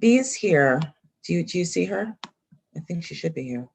Bea is here. Do you see her? I think she should be here.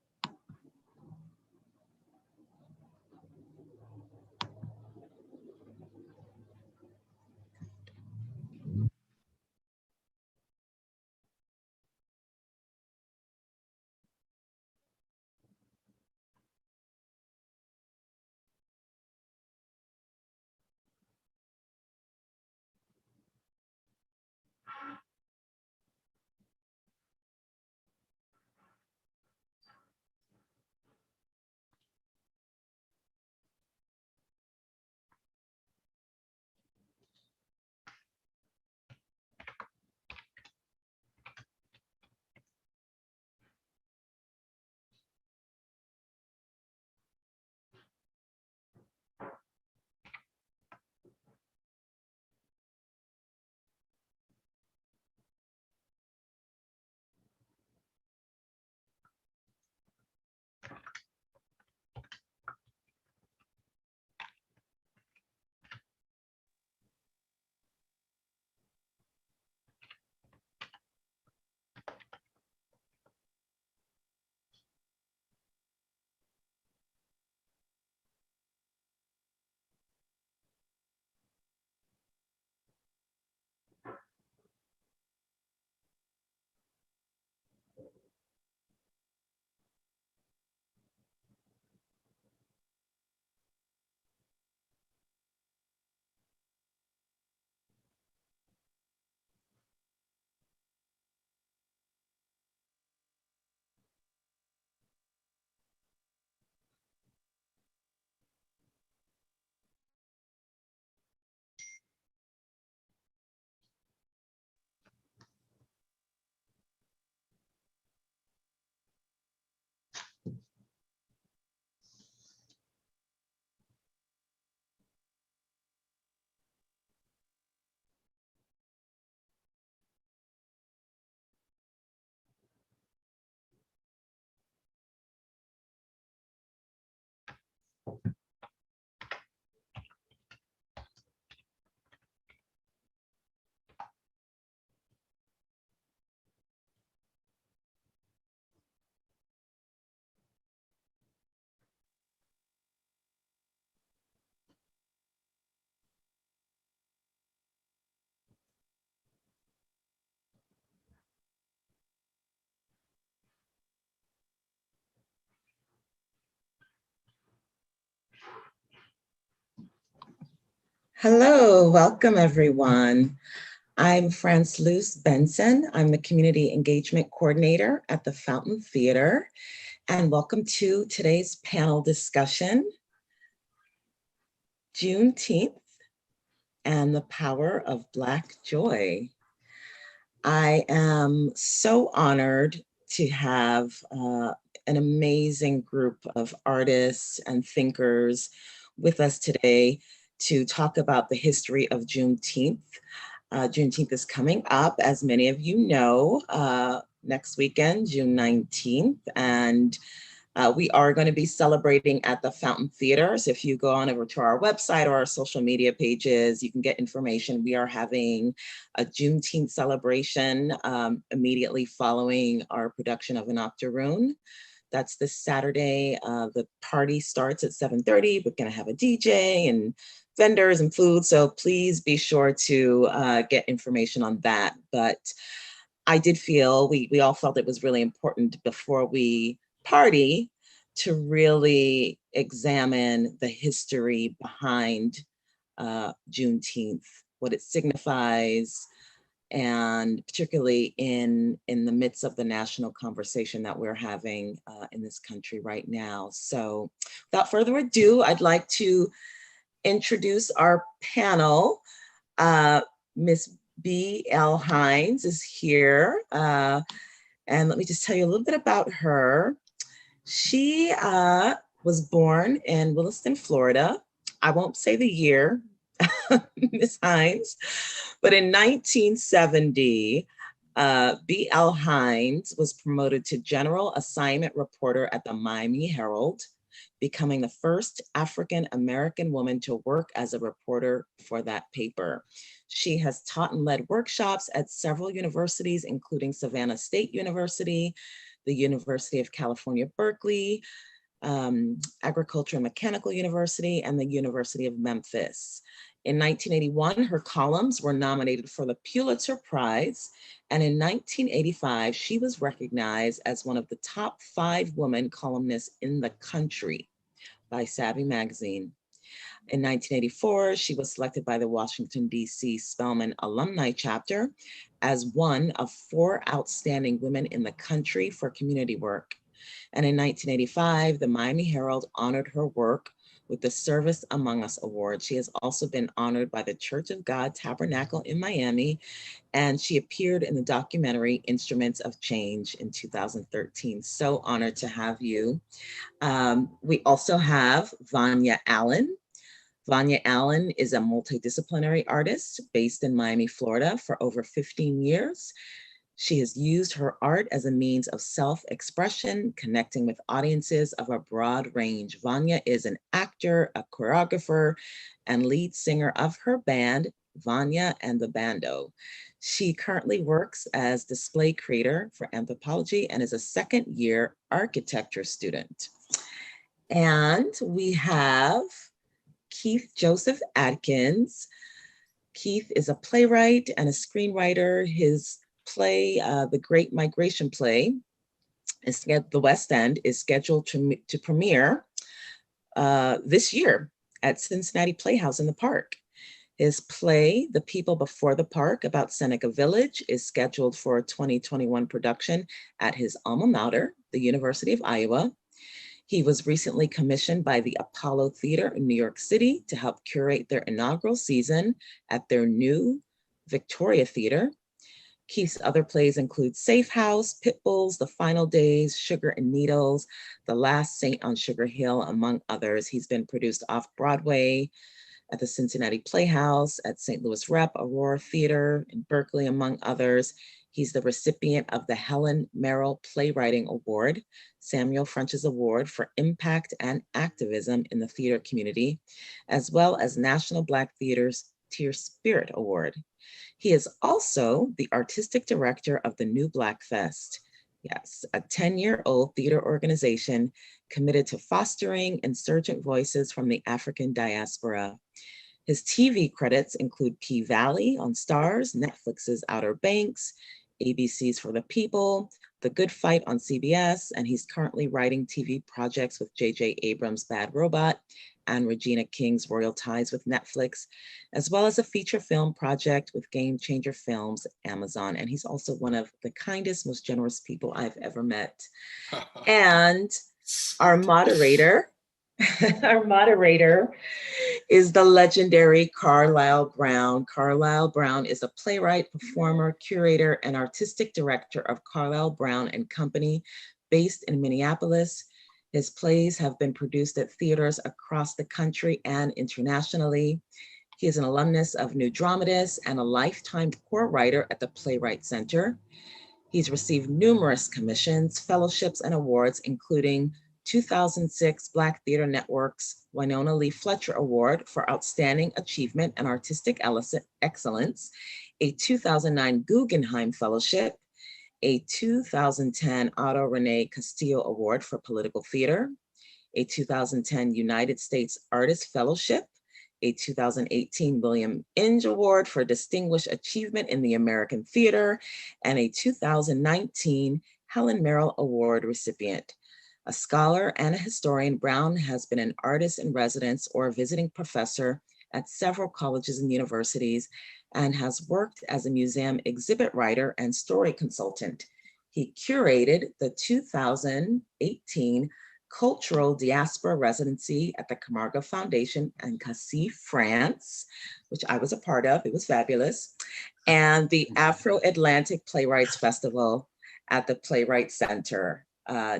Hello, welcome everyone. I'm France Luce Benson. I'm the Community Engagement Coordinator at the Fountain Theater, and welcome to today's panel discussion, Juneteenth and the Power of Black Joy. I am so honored to have an amazing group of artists and thinkers with us today to talk about the history of Juneteenth. Juneteenth is coming up, as many of you know, next weekend, June 19th, and we are going to be celebrating at the Fountain Theater. So if you go on over to our website or our social media pages, you can get information. We are having a Juneteenth celebration immediately following our production of An Octoroon. That's this Saturday. The party starts at 7:30. We're going to have a DJ and vendors and food. So please be sure to get information on that. But I did feel, we all felt it was really important before we party to really examine the history behind Juneteenth, what it signifies, and particularly in the midst of the national conversation that we're having in this country right now. So without further ado, I'd like to introduce our panel. Miss Bea L. Hines is here. And let me just tell you a little bit about her. She was born in Williston, Florida. I won't say the year, Miss Hines, but in 1970, Bea L. Hines was promoted to general assignment reporter at the Miami Herald. becoming the first African-American woman to work as a reporter for that paper. She has taught and led workshops at several universities, including Savannah State University, the University of California, Berkeley, Agriculture and Mechanical University, and the University of Memphis. In 1981, her columns were nominated for the Pulitzer Prize, and in 1985, she was recognized as one of the top 5 women columnists in the country by Savvy Magazine. In 1984, she was selected by the Washington, D.C. Spelman Alumni Chapter as one of 4 outstanding women in the country for community work. And in 1985, the Miami Herald honored her work with the Service Among Us Award. She has also been honored by the Church of God Tabernacle in Miami, and she appeared in the documentary Instruments of Change in 2013. So honored to have you. We also have Vanya Allen. Vanya Allen is a multidisciplinary artist based in Miami, Florida for over 15 years. She has used her art as a means of self-expression, connecting with audiences of a broad range. Vanya is an actor, a choreographer, and lead singer of her band, Vanya and the Bando. She currently works as display creator for anthropology and is a second-year architecture student. And we have Keith Josef Adkins. Keith is a playwright and a screenwriter. His play, The Great Migration Play, The West End, is scheduled to premiere this year at Cincinnati Playhouse in the Park. His play, The People Before the Park, about Seneca Village, is scheduled for a 2021 production at his alma mater, the University of Iowa. He was recently commissioned by the Apollo Theater in New York City to help curate their inaugural season at their new Victoria Theater. Keith's other plays include Safe House, Pit Bulls, The Final Days, Sugar and Needles, The Last Saint on Sugar Hill, among others. He's been produced off-Broadway at the Cincinnati Playhouse, at St. Louis Rep, Aurora Theater in Berkeley, among others. He's the recipient of the Helen Merrill Playwriting Award, Samuel French's Award for Impact and Activism in the Theater Community, as well as National Black Theater's Tier Spirit Award. He is also the artistic director of the New Black Fest. Yes, a 10-year-old theater organization committed to fostering insurgent voices from the African diaspora. His TV credits include P-Valley on Starz, Netflix's Outer Banks, ABC's For the People, The Good Fight on CBS, and he's currently writing TV projects with J.J. Abrams' Bad Robot and Regina King's Royal Ties with Netflix, as well as a feature film project with Game Changer Films, Amazon. And he's also one of the kindest, most generous people I've ever met. And our moderator, our moderator is the legendary Carlyle Brown. Carlyle Brown is a playwright, performer, curator, and artistic director of Carlyle Brown and Company, based in Minneapolis. His plays have been produced at theaters across the country and internationally. He is an alumnus of New Dramatists and a lifetime core writer at the Playwright Center. He's received numerous commissions, fellowships, and awards, including 2006 Black Theater Network's Winona Lee Fletcher Award for Outstanding Achievement and Artistic Excellence, a 2009 Guggenheim Fellowship, a 2010 Otto Rene Castillo Award for Political Theater, a 2010 United States Artist Fellowship, a 2018 William Inge Award for Distinguished Achievement in the American Theater, and a 2019 Helen Merrill Award recipient. A scholar and a historian, Brown has been an artist in residence or a visiting professor at several colleges and universities, and has worked as a museum exhibit writer and story consultant. He curated the 2018 Cultural Diaspora Residency at the Camargo Foundation in Cassis, France, which I was a part of. It was fabulous. And the Afro-Atlantic Playwrights Festival at the Playwright Center,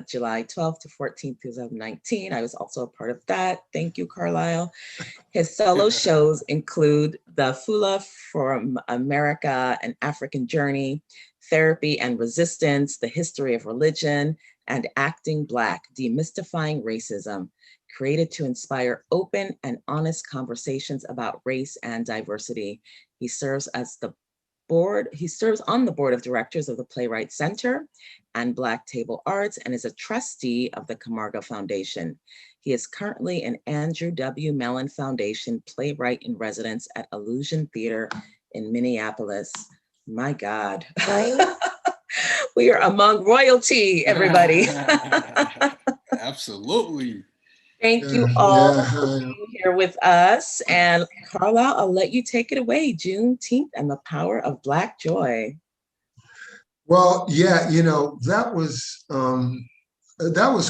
July 12th to 14th, 2019. I was also a part of that. Thank you, Carlyle. His solo shows include The Fula from America, An African Journey, Therapy and Resistance, The History of Religion, and Acting Black, Demystifying Racism, created to inspire open and honest conversations about race and diversity. He serves on the board of directors of the Playwright Center and Black Table Arts and is a trustee of the Camargo Foundation. He is currently an Andrew W. Mellon Foundation playwright in residence at Illusion Theater in Minneapolis. My God. Right? We are among royalty, everybody. Absolutely. Thank you all for being here with us. And Carlyle, I'll let you take it away. Juneteenth and the power of Black joy. Well, yeah, you know, that was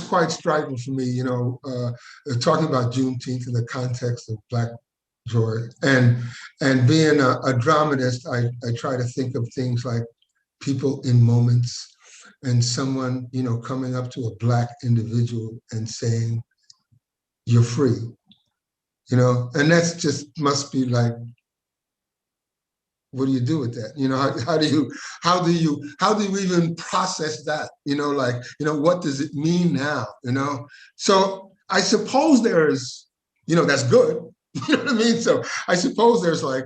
quite striking for me, you know, talking about Juneteenth in the context of Black joy. And being a dramatist, I try to think of things like people in moments and someone, you know, coming up to a Black individual and saying, "You're free," you know, and that's just must be like, what do you do with that? You know, how do you even process that? You know, like, you know, what does it mean now? You know, so I suppose there's, you know, that's good. You know what I mean? So I suppose there's like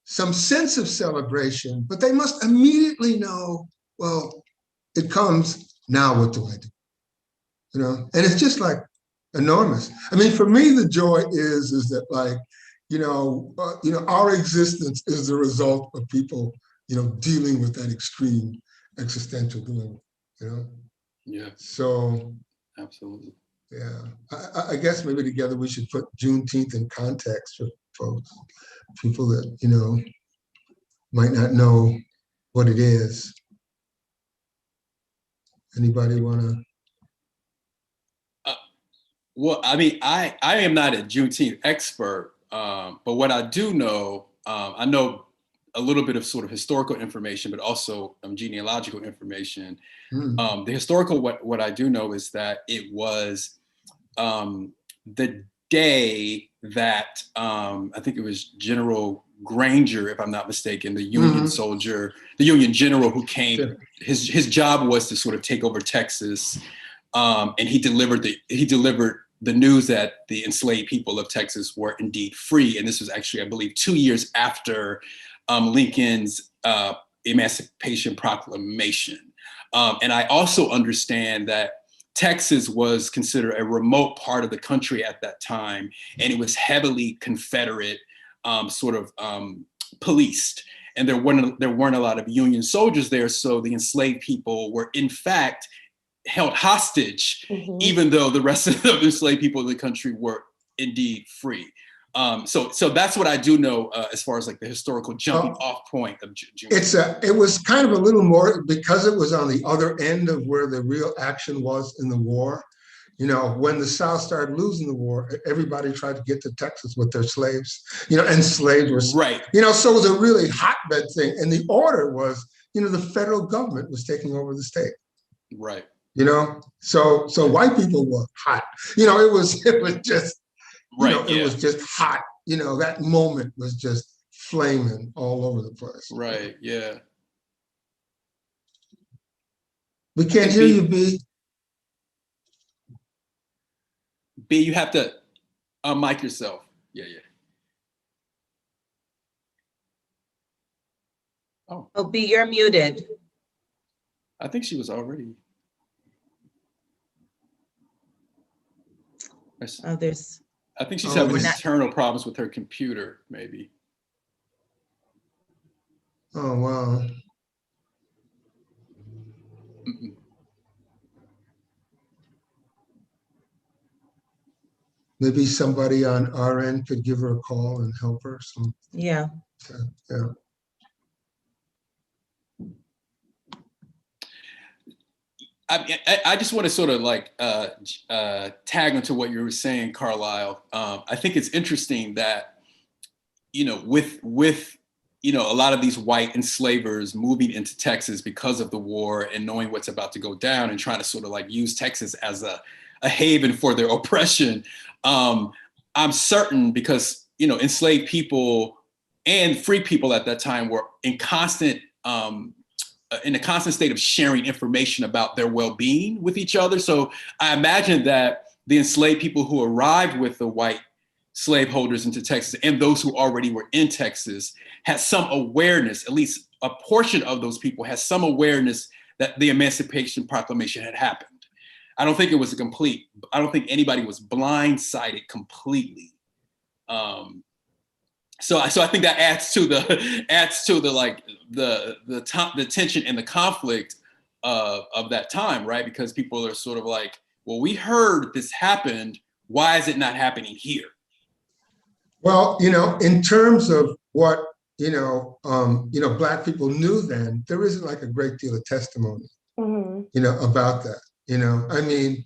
some sense of celebration, but they must immediately know, well, it comes now. What do I do? You know, and it's just like enormous. I mean, for me, the joy is that, like, you know, our existence is the result of people, you know, dealing with that extreme existential dilemma. You know. Yeah. So. Absolutely. Yeah, I guess maybe together we should put Juneteenth in context for folks, people that, you know, might not know what it is. Anybody want to? Well, I mean, I am not a Juneteenth expert, but what I do know, I know a little bit of sort of historical information, but also genealogical information. The historical, what I do know is that it was the day that I think it was General Granger, if I'm not mistaken, the Union soldier, the Union general who came. Sure. His job was to sort of take over Texas, and he delivered the news that the enslaved people of Texas were indeed free. And this was actually, I believe, 2 years after Lincoln's Emancipation Proclamation. And I also understand that Texas was considered a remote part of the country at that time, and it was heavily Confederate policed. And there weren't a lot of Union soldiers there, so the enslaved people were in fact held hostage, even though the rest of the enslaved people in the country were indeed free. So that's what I do know as far as like the historical jumping off point of Juneteenth. It was kind of a little more, because it was on the other end of where the real action was in the war. You know, when the South started losing the war, everybody tried to get to Texas with their slaves, you know, and slaves were, right. You know, so it was a really hotbed thing. And the order was, you know, the federal government was taking over the state. Right. You know, so white people were hot. You know, it was just, you know, it was just hot. You know, that moment was just flaming all over the place. Right. Yeah. We can't hear you, Bea. Bea, you have to unmic yourself. Yeah. Oh, Bea, you're muted. I think she was already. Oh, there's. I think she's having internal problems with her computer, maybe. Oh, wow. Maybe somebody on our end could give her a call and help her. So, yeah. Yeah. I just want to sort of like tag onto what you were saying, Carlyle. I think it's interesting that, you know, with you know, a lot of these white enslavers moving into Texas because of the war and knowing what's about to go down and trying to sort of like use Texas as a haven for their oppression. I'm certain, because, you know, enslaved people and free people at that time were in constant in a constant state of sharing information about their well-being with each other. So I imagine that the enslaved people who arrived with the white slaveholders into Texas and those who already were in Texas had some awareness, at least a portion of those people has some awareness that the Emancipation Proclamation had happened. I don't think it was I don't think anybody was blindsided completely. So I think that adds to the like the tension and the conflict of that time, right? Because people are sort of like, well, we heard this happened. Why is it not happening here? Well, in terms of what Black people knew then, there isn't like a great deal of testimony, about that. I mean,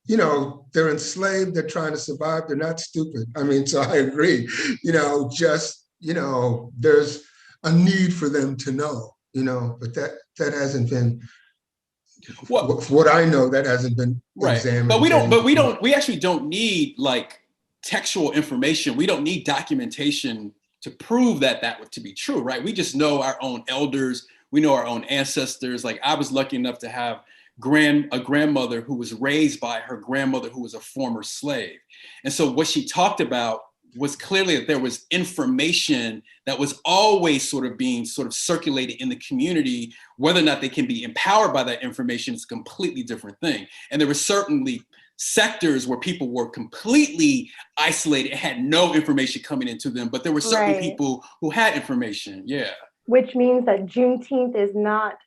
they're enslaved, they're trying to survive, they're not stupid. I mean, so I agree, there's a need for them to know, but that hasn't been, what I know, that hasn't been examined. But we actually don't need like textual information. We don't need documentation to prove that to be true, right? We just know our own elders, we know our own ancestors. Like I was lucky enough to have a grandmother who was raised by her grandmother who was a former slave. And so what she talked about was clearly that there was information that was always sort of circulated in the community. Whether or not they can be empowered by that information is a completely different thing. And there were certainly sectors where people were completely isolated and had no information coming into them, but there were certain people who had information. Yeah. Which means that Juneteenth is not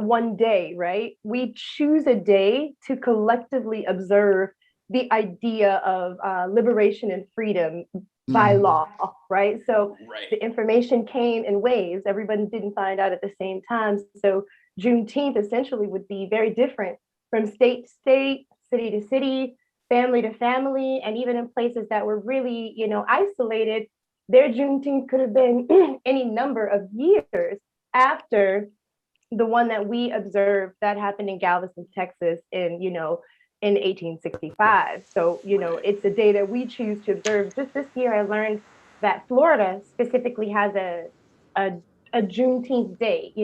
one day, right? We choose a day to collectively observe the idea of liberation and freedom by law, right? So the information came in waves. Everybody didn't find out at the same time. So Juneteenth essentially would be very different from state to state, city to city, family to family, and even in places that were really, isolated, their Juneteenth could have been any number of years after the one that we observed that happened in Galveston, Texas in 1865. So, it's a day that we choose to observe. Just this year, I learned that Florida specifically has a Juneteenth day.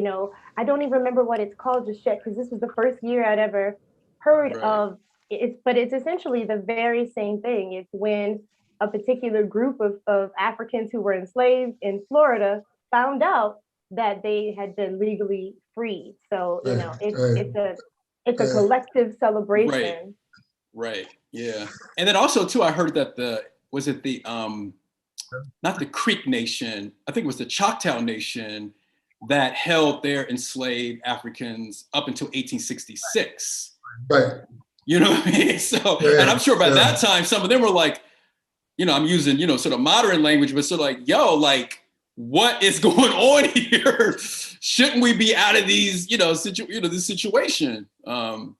I don't even remember what it's called just yet, because this was the first year I'd ever heard of it. But it's essentially the very same thing. It's when a particular group of Africans who were enslaved in Florida found out that they had been legally freed. So, it's a collective celebration. Right. Yeah. And then also too, I heard that not the Creek Nation, I think it was the Choctaw Nation that held their enslaved Africans up until 1866. Right. You know what I mean? So, and I'm sure by that time, some of them were like, I'm using, sort of modern language, but sort of like, like, what is going on here? Shouldn't we be out of these, this situation? Well,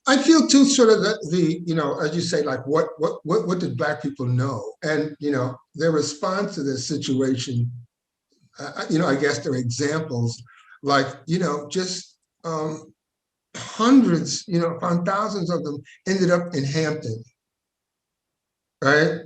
I feel too sort of the as you say, like what did Black people know? And, their response to this situation, I guess there are examples like, just hundreds, upon thousands of them ended up in Hampton, right?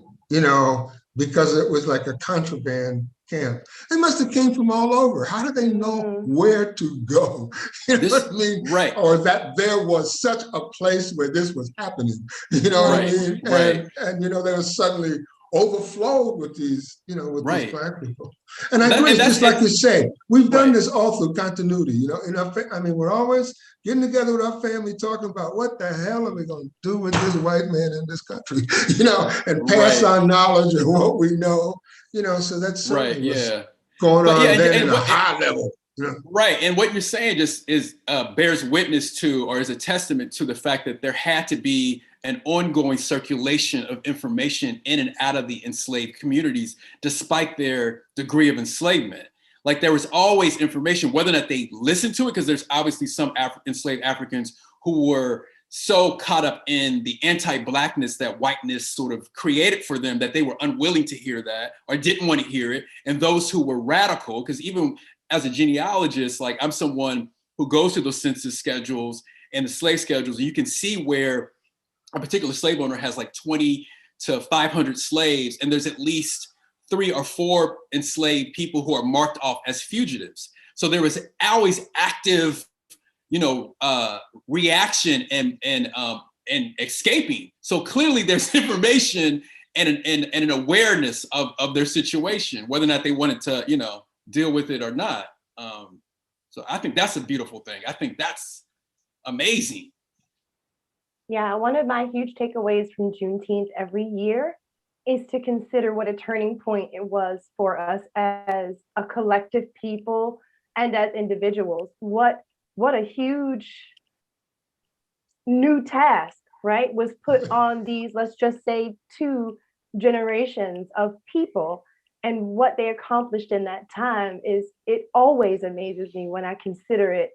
Because it was like a contraband camp. They must have came from all over. How did they know where to go? You know what I mean? Right. Or that there was such a place where this was happening. You know what I mean? Right. And they were suddenly overflowed with these, with these Black people. And I agree, just like you say, we've done this all through continuity. We're always getting together with our family, talking about what the hell are we going to do with this white man in this country, and pass our knowledge and what we know, so that's certainly what's going on then at a high level. Right. And what you're saying just bears witness to, or is a testament to the fact that there had to be an ongoing circulation of information in and out of the enslaved communities, despite their degree of enslavement. Like there was always information, whether or not they listened to it, because there's obviously some enslaved Africans who were so caught up in the anti-Blackness that whiteness sort of created for them that they were unwilling to hear that or didn't want to hear it. And those who were radical, because even as a genealogist, like I'm someone who goes through those census schedules and the slave schedules, and you can see where a particular slave owner has like 20 to 500 slaves, and there's at least 3 or 4 enslaved people who are marked off as fugitives. So there was always active, reaction and escaping. So clearly there's information and an awareness of their situation, whether or not they wanted to, deal with it or not. So I think that's a beautiful thing. I think that's amazing. Yeah, one of my huge takeaways from Juneteenth every year is to consider what a turning point it was for us as a collective people and as individuals. What a huge new task, right, was put on these, let's just say, 2 generations of people. And what they accomplished in that time it always amazes me when I consider it,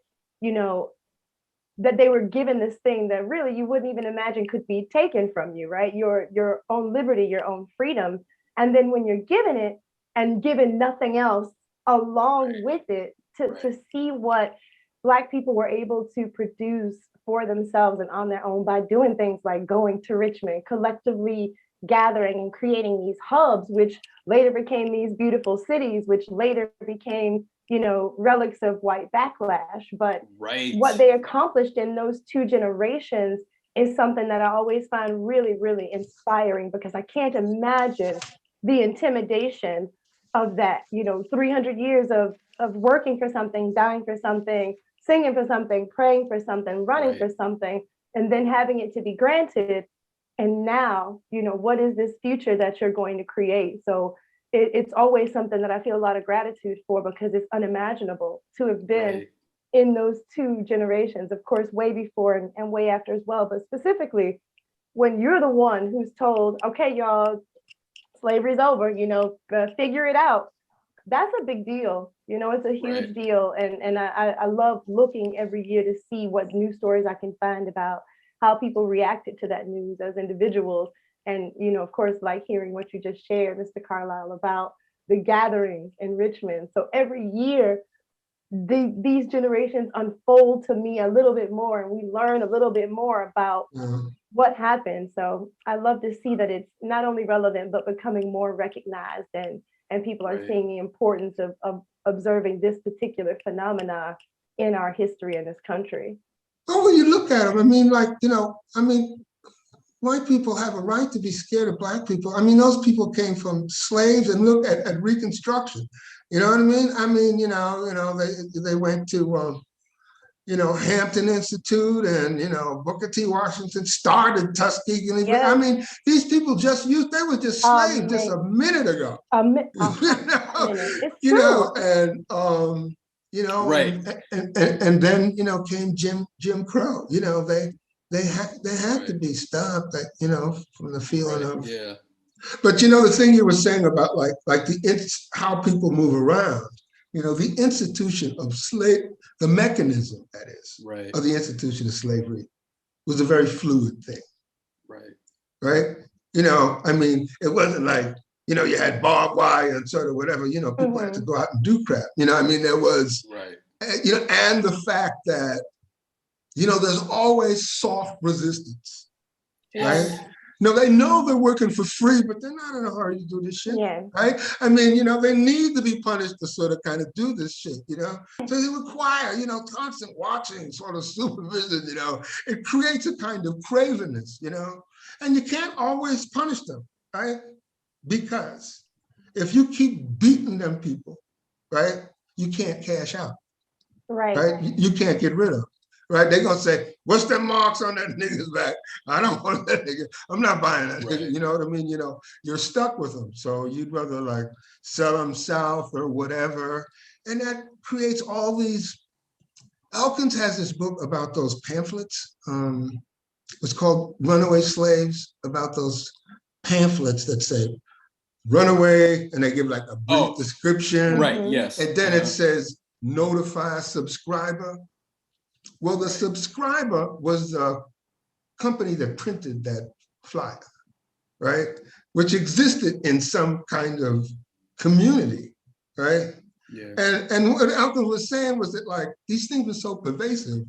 that they were given this thing that really you wouldn't even imagine could be taken from you, right? Your own liberty, your own freedom. And then when you're given it and given nothing else along with it, to see what Black people were able to produce for themselves and on their own by doing things like going to Richmond, collectively gathering and creating these hubs, which later became these beautiful cities, which later became, relics of white backlash. But what they accomplished in those 2 generations is something that I always find really, really inspiring, because I can't imagine the intimidation of that, 300 years of working for something, dying for something, singing for something, praying for something, running for something, and then having it to be granted. And now, what is this future that you're going to create? So it's always something that I feel a lot of gratitude for, because it's unimaginable to have been in those 2 generations, of course, way before and way after as well. But specifically, when you're the one who's told, okay, y'all, slavery's over, figure it out. That's a big deal. It's a huge deal. And I love looking every year to see what news stories I can find about how people reacted to that news as individuals. And, of course, like hearing what you just shared, Mr. Carlyle, about the gatherings in Richmond. So every year, these generations unfold to me a little bit more, and we learn a little bit more about what happened. So I love to see that it's not only relevant, but becoming more recognized, and people are seeing the importance of observing this particular phenomena in our history in this country. Oh, when you look at them, white people have a right to be scared of Black people. Those people came from slaves, and look at Reconstruction. You know what I mean? They went to, Hampton Institute, and, Booker T. Washington started Tuskegee. Yes. These people they were just slaves just a minute ago. It's true. And then, came Jim Crow. They had to be stopped, from the feeling of. Yeah. But the thing you were saying about how people move around, the institution of the mechanism, that is, of the institution of slavery was a very fluid thing. Right. It wasn't like, you had barbed wire and sort of whatever, people had to go out and do crap. There was, and the fact that, there's always soft resistance, right? They know they're working for free, but they're not in a hurry to do this shit, right? They need to be punished to sort of kind of do this shit, So they require, constant watching, sort of supervision, It creates a kind of cravenness, and you can't always punish them, right? Because if you keep beating them people, right, you can't cash out, right? You can't get rid of them. Right, they're gonna say, "What's them marks on that nigga's back? I don't want that nigga. I'm not buying that nigga." You know what I mean? You're stuck with them, so you'd rather sell them south or whatever, and that creates all these. Elkins has this book about those pamphlets. It's called "Runaway Slaves," about those pamphlets that say "runaway," and they give a brief description. Right. Yes. And then it says "notify subscriber." Well, the subscriber was the company that printed that flyer, right? Which existed in some kind of community, right? Yeah. And what Elkins was saying was that these things were so pervasive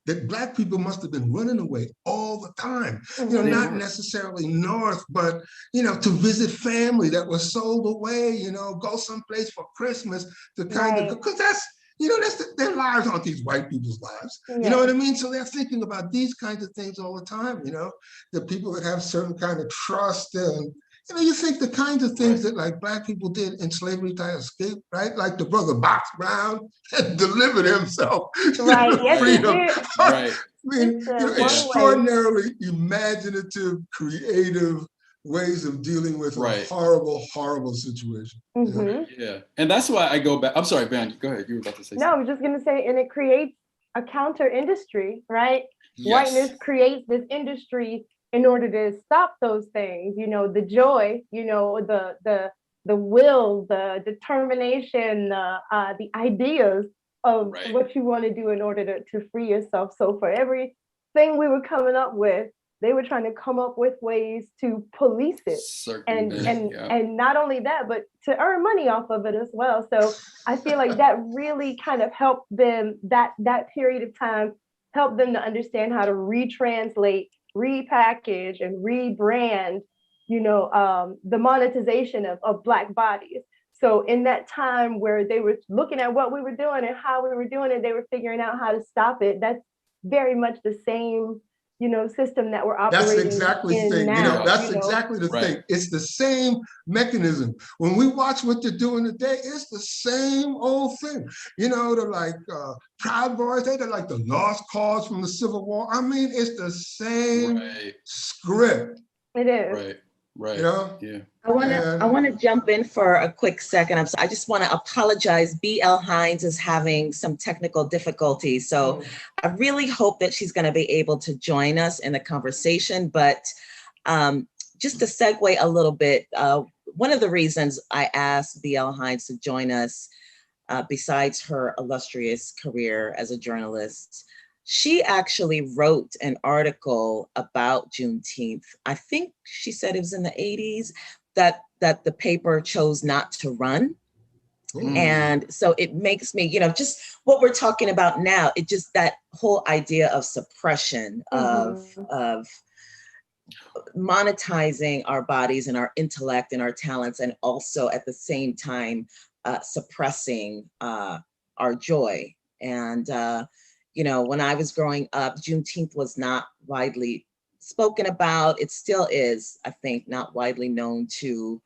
that Black people must have been running away all the time. Not necessarily north, but, to visit family that was sold away, go someplace for Christmas to kind of, because that's their lives aren't these white people's lives. You know what I mean? So they're thinking about these kinds of things all the time, the people that have certain kind of trust and, you think the kinds of things that like Black people did in slavery to escape, right? Like the brother Box Brown had delivered himself to freedom. Right. I mean, extraordinarily imaginative, creative ways of dealing with a horrible, horrible situation. Yeah. And that's why I go back. I'm sorry, Vanya, go ahead. You were about to say something. No, I was just going to say, and it creates a counter industry, right? Yes. Whiteness creates this industry in order to stop those things, the joy, the will, the determination, the ideas of what you want to do in order to free yourself. So for everything we were coming up with, they were trying to come up with ways to police it. And not only that, but to earn money off of it as well. So I feel like that really kind of helped them, that period of time helped them to understand how to retranslate, repackage, and rebrand, the monetization of Black bodies. So in that time where they were looking at what we were doing and how we were doing it, they were figuring out how to stop it. That's very much the same, system that we're operating. That's exactly the thing. Now, exactly the thing. It's the same mechanism. When we watch what they're doing today, it's the same old thing. They're like Proud Boys. They're like the Lost Cause from the Civil War. I mean, it's the same script. It is. Right. Yeah. I want to jump in for a quick second. I just want to apologize. Bea L. Hines is having some technical difficulties. So I really hope that she's going to be able to join us in the conversation. But just to segue a little bit, one of the reasons I asked Bea L. Hines to join us, besides her illustrious career as a journalist, she actually wrote an article about Juneteenth. I think she said it was in the 80s that the paper chose not to run. And so it makes me, just what we're talking about now, it just that whole idea of suppression, of monetizing our bodies and our intellect and our talents, and also at the same time suppressing our joy. And when I was growing up, Juneteenth was not widely spoken about. It still is, I think, not widely known to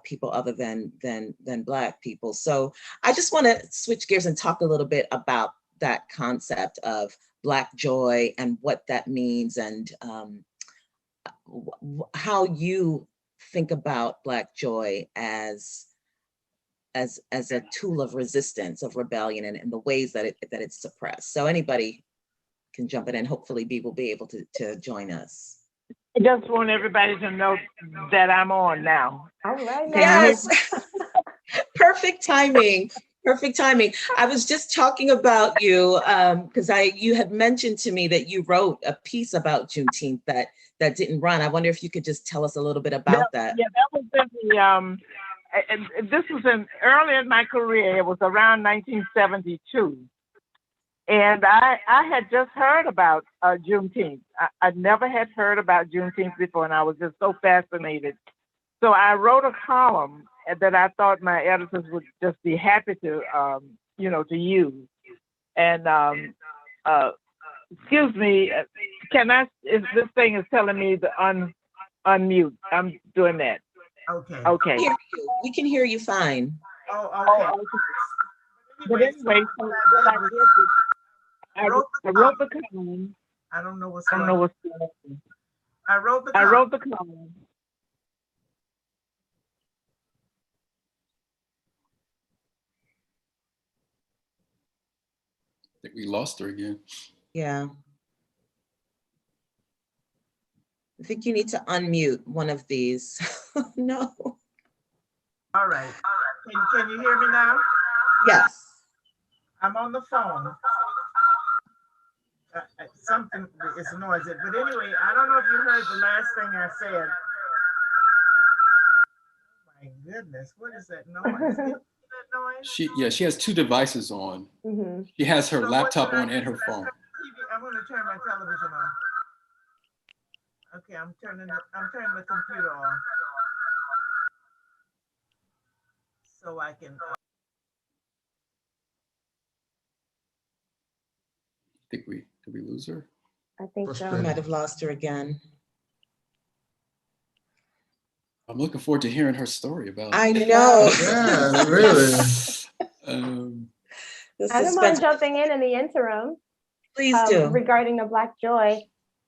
people other than Black people. So I just want to switch gears and talk a little bit about that concept of Black joy and what that means, and how you think about Black joy as a tool of resistance, of rebellion, and the ways that it's suppressed. So anybody can jump in, and hopefully Bea will be able to join us. I just want everybody to know that I'm on now. All right. Yes. Perfect timing. Perfect timing. I was just talking about you because you had mentioned to me that you wrote a piece about Juneteenth that didn't run. I wonder if you could just tell us a little bit about that. Yeah, that was in the and this was early in my career. It was around 1972. And I had just heard about Juneteenth. I never had heard about Juneteenth before, and I was just so fascinated. So I wrote a column that I thought my editors would just be happy to, to use. And excuse me, this thing is telling me to unmute. I'm doing that. Okay. We can hear you fine. Okay. But anyway, so what I did was I wrote the column. I don't know what's going on. I wrote the column. I think we lost her again. Yeah. I think you need to unmute one of these. No. All right. Can you hear me now? Yes. I'm on the phone. Something is noisy. But anyway, I don't know if you heard the last thing I said. Oh my goodness, what is that noise? Is that noise? She has two devices on. She has her laptop on and her phone. I'm going to turn my television on. Okay, I'm turning the computer on so I can. Did we lose her? I think so. We might have lost her again. I'm looking forward to hearing her story about. I know. Yeah, really. I don't mind jumping in the interim. Please do. Regarding the Black Joy.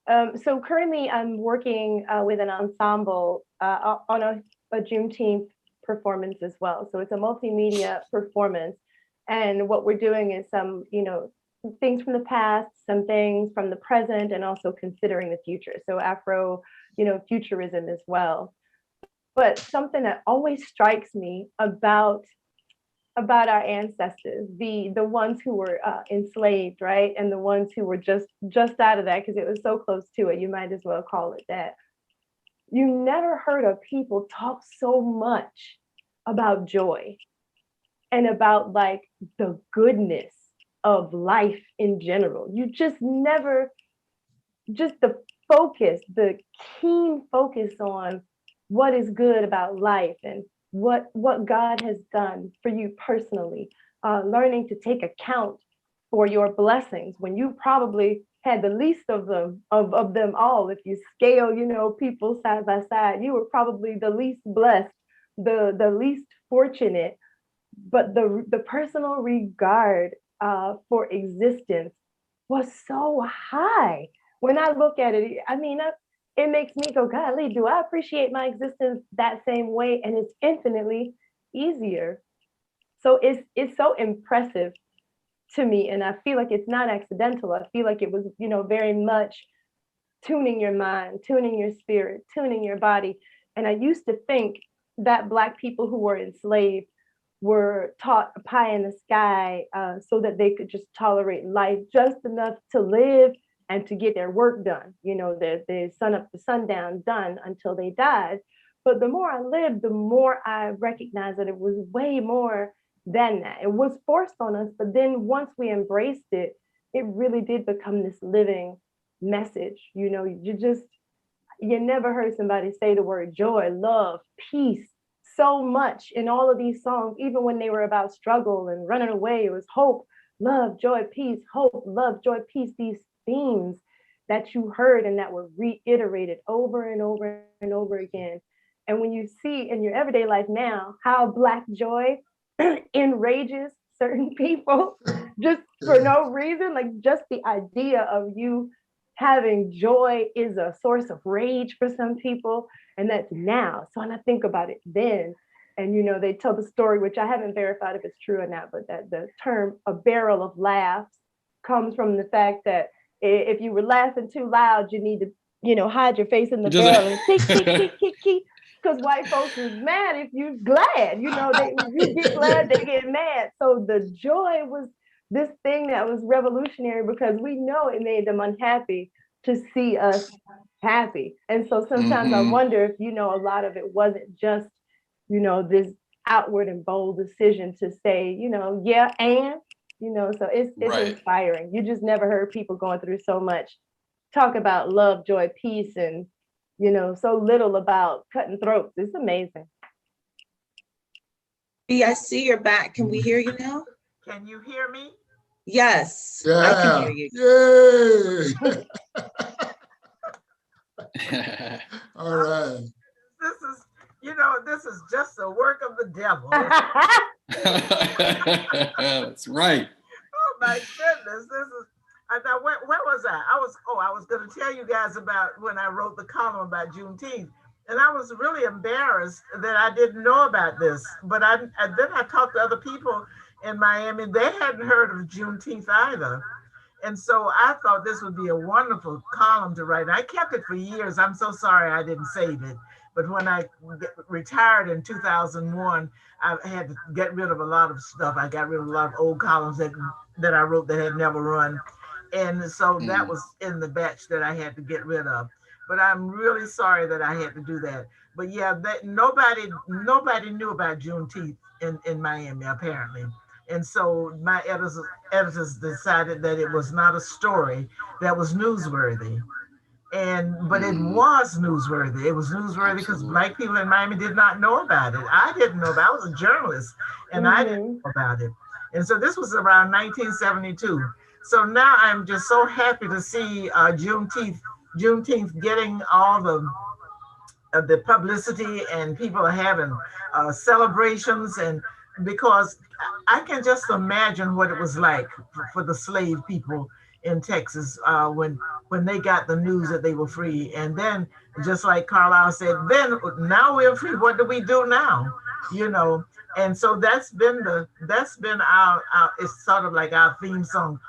So currently I'm working with an ensemble on a Juneteenth performance as well. So it's a multimedia performance. And what we're doing is some, things from the past, some things from the present, and also considering the future. So Afro, futurism as well. But something that always strikes me about our ancestors, the ones who were enslaved, right? And the ones who were just out of that, because it was so close to it, you might as well call it that. You never heard of people talk so much about joy and about like the goodness of life in general. You just never, just the focus, the keen focus on what is good about life and what God has done for you personally, learning to take account for your blessings when you probably had the least of them all. If you scale, people side by side, you were probably the least blessed, the least fortunate, but the personal regard for existence was so high. When I look at it, I mean, it makes me go, golly, do I appreciate my existence that same way? And it's infinitely easier. So it's so impressive to me. And I feel like it's not accidental. I feel like it was, very much tuning your mind, tuning your spirit, tuning your body. And I used to think that Black people who were enslaved were taught a pie in the sky so that they could just tolerate life just enough to live and to get their work done, the sun up to sundown done until they died. But the more I lived, the more I recognized that it was way more than that. It was forced on us, but then once we embraced it, it really did become this living message. You never heard somebody say the word joy, love, peace so much in all of these songs, even when they were about struggle and running away. It was hope, love, joy, peace, hope, love, joy, peace, these themes that you heard and that were reiterated over and over and over again. And when you see in your everyday life now how Black joy enrages certain people just for no reason, like just the idea of you having joy is a source of rage for some people, and that's now. So when I think about it then, and they tell the story, which I haven't verified if it's true or not, but that the term a barrel of laughs comes from the fact that if you were laughing too loud, you need to, hide your face in the barrel and kick, because white folks is mad if you're glad. You get glad, they get mad. So the joy was this thing that was revolutionary because we know it made them unhappy to see us happy. And so sometimes I wonder if, a lot of it wasn't just, this outward and bold decision to say, yeah, and so it's right. Inspiring. You just never heard people going through so much, talk about love, joy, peace, and so little about cutting throats. It's amazing. Bea, I see you're back. Can we hear you now? Can you hear me? Yes, yeah. I can hear you. Yay! All right. This is just the work of the devil. That's right. Oh my goodness, this is. I thought, where was I? I was going to tell you guys about when I wrote the column about Juneteenth, and I was really embarrassed that I didn't know about this. But then I talked to other people in Miami; they hadn't heard of Juneteenth either, and so I thought this would be a wonderful column to write. And I kept it for years. I'm so sorry I didn't save it. But when I retired in 2001, I had to get rid of a lot of stuff. I got rid of a lot of old columns that I wrote that had never run. And so that was in the batch that I had to get rid of. But I'm really sorry that I had to do that. But yeah, that nobody knew about Juneteenth in Miami, apparently. And so my editors decided that it was not a story that was newsworthy. But it was newsworthy. It was newsworthy because Absolutely. Black people in Miami did not know about it. I didn't know about it. I was a journalist and I didn't know about it. And so this was around 1972. So now I'm just so happy to see Juneteenth getting all the publicity, and people are having celebrations, and because I can just imagine what it was like for the slave people in Texas when they got the news that they were free. And then, just like Carlyle said, then now we're free. What do we do now? You know, and so that's been our it's sort of like our theme song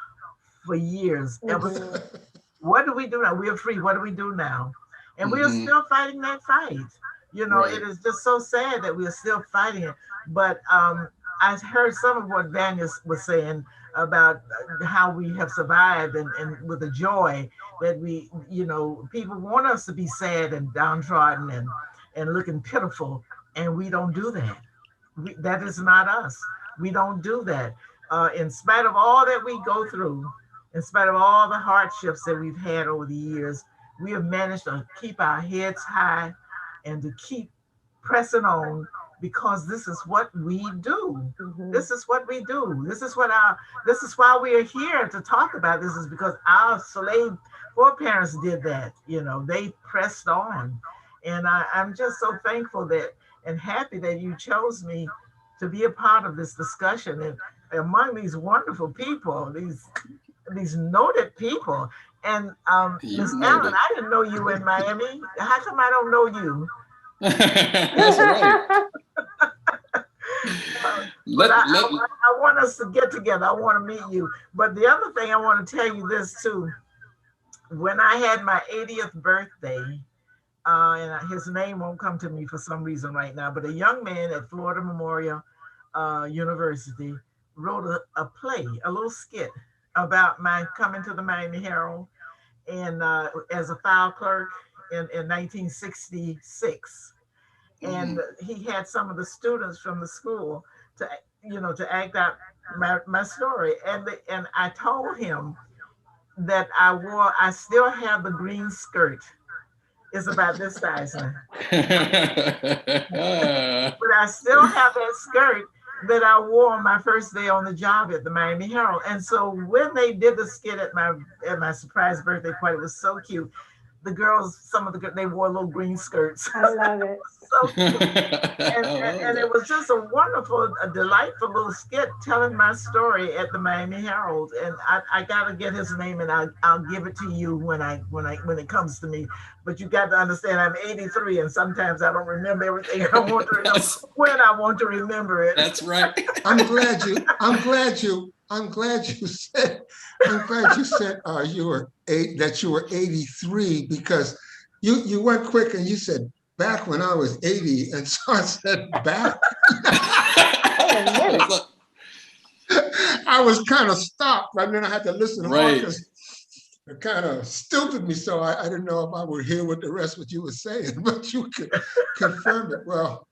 for years. What do we do now? We're free. What do we do now? And we are still fighting that fight. You know, it Right. is just so sad that we are still fighting it. But I heard some of what Vanya was saying about how we have survived, and with the joy that people want us to be sad and downtrodden and looking pitiful, and we don't do that. That is not us. We don't do that. In spite of all that we go through, in spite of all the hardships that we've had over the years, we have managed to keep our heads high and to keep pressing on, because this is what we do. This is what we do. This is why we are here to talk about this, is because our slave foreparents did that. You know, they pressed on. And I'm just so thankful that and happy that you chose me to be a part of this discussion, and among these wonderful people, these noted people. And You Miss Allen, noted. I didn't know you in Miami. How come I don't know you? That's right. But Let let I want us to get together. I want to meet you. But the other thing I want to tell you this too. When I had my 80th birthday, and his name won't come to me for some reason right now, but a young man at Florida Memorial University wrote a play, a little skit about my coming to the Miami Herald and as a file clerk in 1966. And he had some of the students from the school to to act out my story, and I told him that I still have the green skirt. It's about this size now, but I still have that skirt that I wore on my first day on the job at the Miami Herald. And so when they did the skit at my surprise birthday party, it was so cute. The girls, some of the they wore little green skirts. I love it. So cute. and, I and, love and it that. was just a delightful little skit telling my story at the Miami Herald. And I got to get his name, and I'll give it to you when it comes to me. But you got to understand, I'm 83, and sometimes I don't remember everything I want to remember That's when I want to remember it. that's right. I'm glad you said that you were 83, because you went quick and you said back when I was 80, and so I said back. It's like- I was kind of stopped, and then I had to listen hard right. because it kind of stupid me. So I didn't know if I would hear what the rest of what you were saying, but you could confirm it. Well,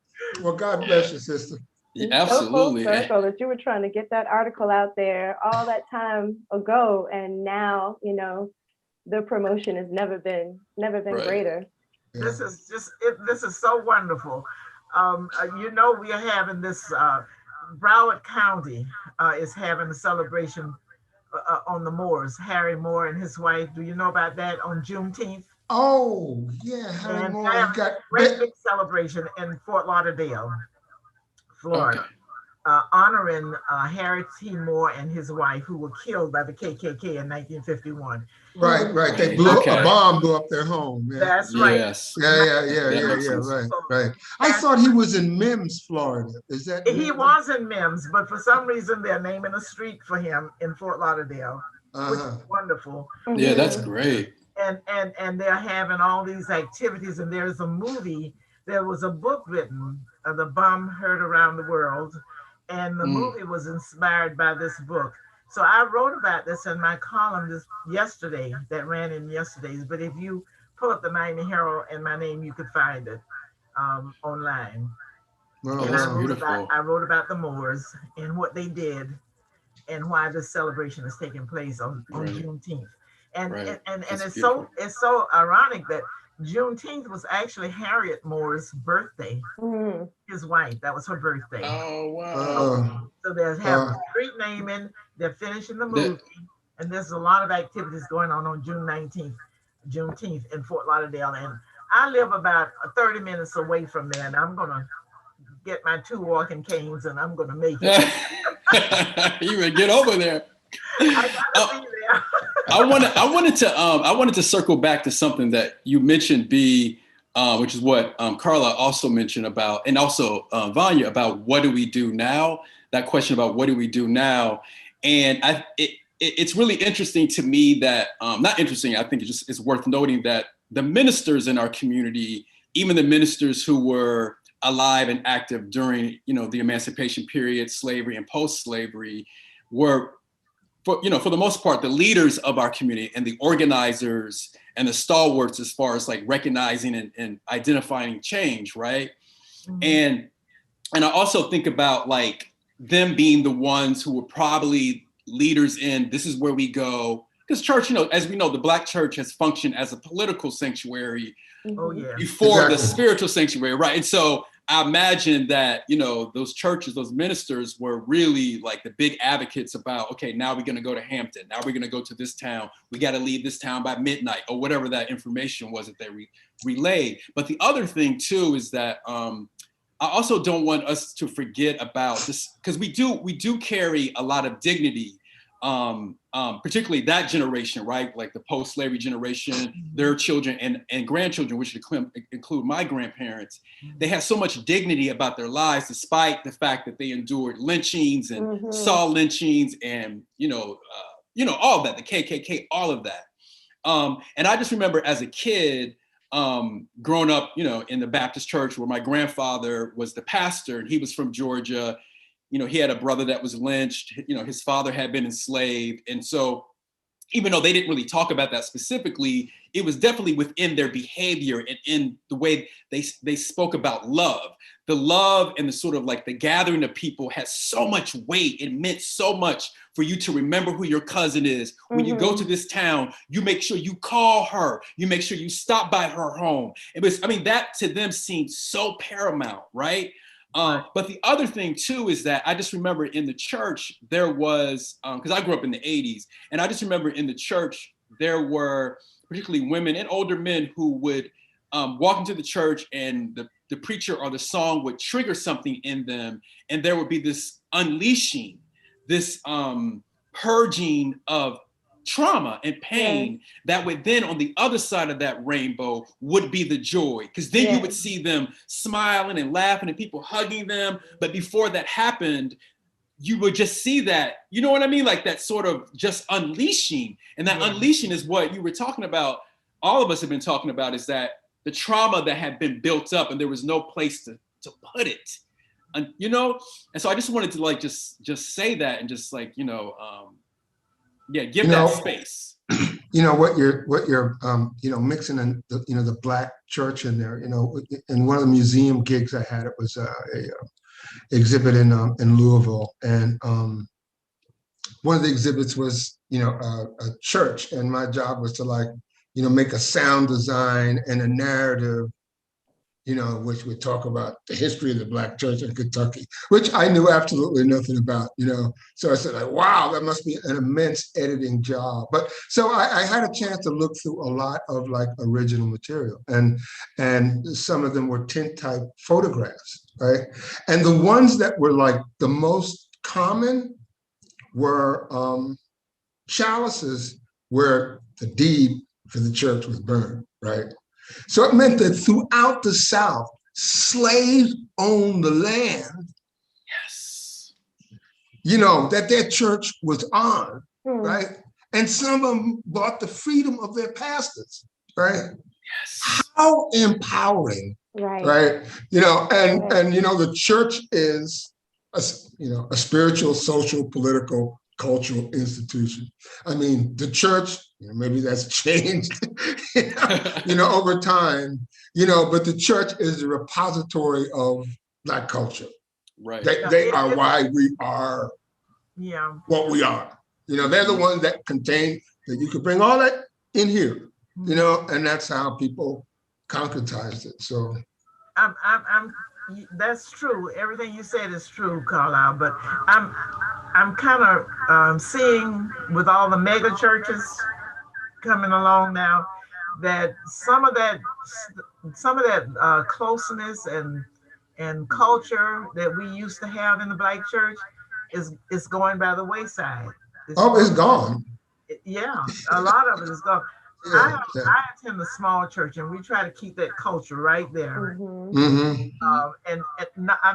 God bless you, sister. Yeah, So full absolutely. circle that you were trying to get that article out there all that time ago, and now the promotion has never been Right. greater. Yeah. This is so wonderful. We are having this. Broward County is having a celebration on the Moors. Harry Moore and his wife. Do you know about that on Juneteenth? Oh, yeah, Harry And Moore. they You have a got great big celebration in Fort Lauderdale, Florida, Okay. honoring Harry T. Moore and his wife, who were killed by the KKK in 1951. right. They Okay. a bomb blew up their home. Yeah. That's right. Yes. That makes sense. Right. I thought he was in Mims, Florida. Is that? He was in Mims, but for some reason they're naming a street for him in Fort Lauderdale, which is wonderful. Yeah, that's great. And they're having all these activities, and there's a movie. There was a book written, The Bomb Heard Around the World, and the movie was inspired by this book. So I wrote about this in my column yesterday that ran in yesterday's. But if you pull up the Miami Herald and my name, you could find it online. Oh, And that's wow. beautiful. I wrote about the Moors and what they did and why this celebration is taking place on Right. Juneteenth. And Right. and That's it's beautiful. so ironic that Juneteenth was actually Harriet Moore's birthday. Mm. His wife, that was her birthday. Oh wow. So they're having street naming, they're finishing the movie, and there's a lot of activities going on Juneteenth in Fort Lauderdale. And I live about 30 minutes away from there, and I'm gonna get my 2 walking canes and I'm gonna make it. You would get over there. I gotta be there. I wanted to circle back to something that you mentioned, Bea, which is what Carla also mentioned about, and also Vanya, about what do we do now? That question about what do we do now? And it's really interesting to me that, not interesting, I think it's worth noting that the ministers in our community, even the ministers who were alive and active during, the emancipation period, slavery and post-slavery, were, for the most part, the leaders of our community and the organizers and the stalwarts as far as like recognizing and identifying change, right? Mm-hmm. And I also think about like them being the ones who were probably leaders in this is where we go. Because church, as we know, the Black church has functioned as a political sanctuary before the spiritual sanctuary, right? And so I imagine that, those churches, those ministers were really like the big advocates about, okay, now we're going to go to Hampton. Now we're going to go to this town. We got to leave this town by midnight, or whatever that information was that they relayed. But the other thing too is that I also don't want us to forget about this, because we do carry a lot of dignity, particularly that generation, right? Like the post-slavery generation, their children and grandchildren, which include my grandparents. They had so much dignity about their lives, despite the fact that they endured lynchings and saw lynchings and, all of that, the KKK, all of that. And I just remember as a kid, growing up, in the Baptist church where my grandfather was the pastor and he was from Georgia. He had a brother that was lynched, his father had been enslaved. And so even though they didn't really talk about that specifically, it was definitely within their behavior and in the way they spoke about love. The love and the sort of like the gathering of people has so much weight. It meant so much for you to remember who your cousin is. When you go to this town, you make sure you call her. You make sure you stop by her home. That to them seemed so paramount, right? But the other thing too is that I just remember in the church, there was, because I grew up in the 80s, and I just remember in the church, there were particularly women and older men who would walk into the church and the preacher or the song would trigger something in them. And there would be this unleashing, this purging of trauma and pain that would then on the other side of that rainbow would be the joy, because then you would see them smiling and laughing and people hugging them. But before that happened, you would just see that, you know what I mean? Like that sort of just unleashing. And that unleashing is what you were talking about. All of us have been talking about, is that the trauma that had been built up and there was no place to put it. And, and so I just wanted to like, just say that and just like, give that space. What you're mixing in the Black church in there, in one of the museum gigs I had, it was a exhibit in Louisville, and one of the exhibits was a church, and my job was to make a sound design and a narrative, which would talk about the history of the Black church in Kentucky, which I knew absolutely nothing about, So I said, wow, that must be an immense editing job. But so I had a chance to look through a lot of original material, and some of them were tintype photographs, right? And the ones that were the most common were chalices where the deed for the church was burned, right? So it meant that throughout the South, slaves owned the land, that their church was on, right? And some of them bought the freedom of their pastors, right? Yes. How empowering, right? The church is a spiritual, social, political, cultural institution. The church, maybe that's changed, over time, but the church is the repository of Black culture. Right. They are why we are what we are. You know, they're the ones that contain that you could bring all that in here, you know, and that's how people concretize it. So that's true. Everything you said is true, Carlyle, but I'm kind of seeing with all the mega churches coming along now that some of that closeness and culture that we used to have in the Black church is going by the wayside. It's gone. Yeah, a lot of it is gone. I attend a small church, and we try to keep that culture right there. I'm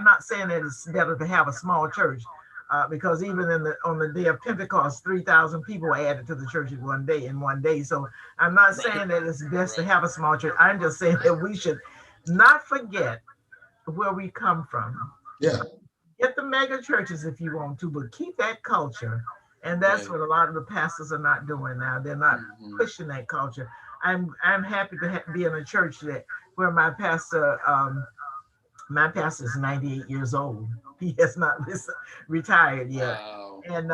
not saying that it's better to have a small church, because even on the day of Pentecost, 3,000 people were added to the church in one day. So I'm not saying that it's best to have a small church. I'm just saying that we should not forget where we come from. Yeah. Get the mega churches if you want to, but keep that culture. And that's what a lot of the pastors are not doing now. They're not pushing that culture. I'm happy to be in a church where my pastor is 98 years old. He has not retired yet. Wow. And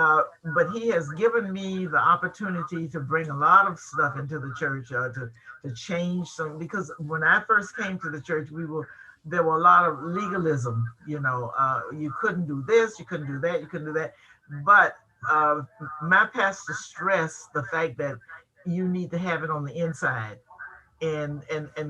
but he has given me the opportunity to bring a lot of stuff into the church, to change some, because when I first came to the church, there were a lot of legalism. You know, you couldn't do this, you couldn't do that, you couldn't do that. But my pastor stressed the fact that you need to have it on the inside, and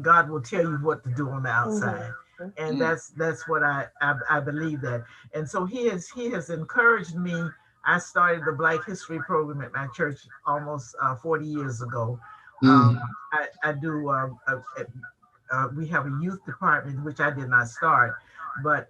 God will tell you what to do on the outside. And that's what I believe that. And so he has encouraged me. I started the Black History program at my church almost 40 years ago. I do. We have a youth department, which I did not start. But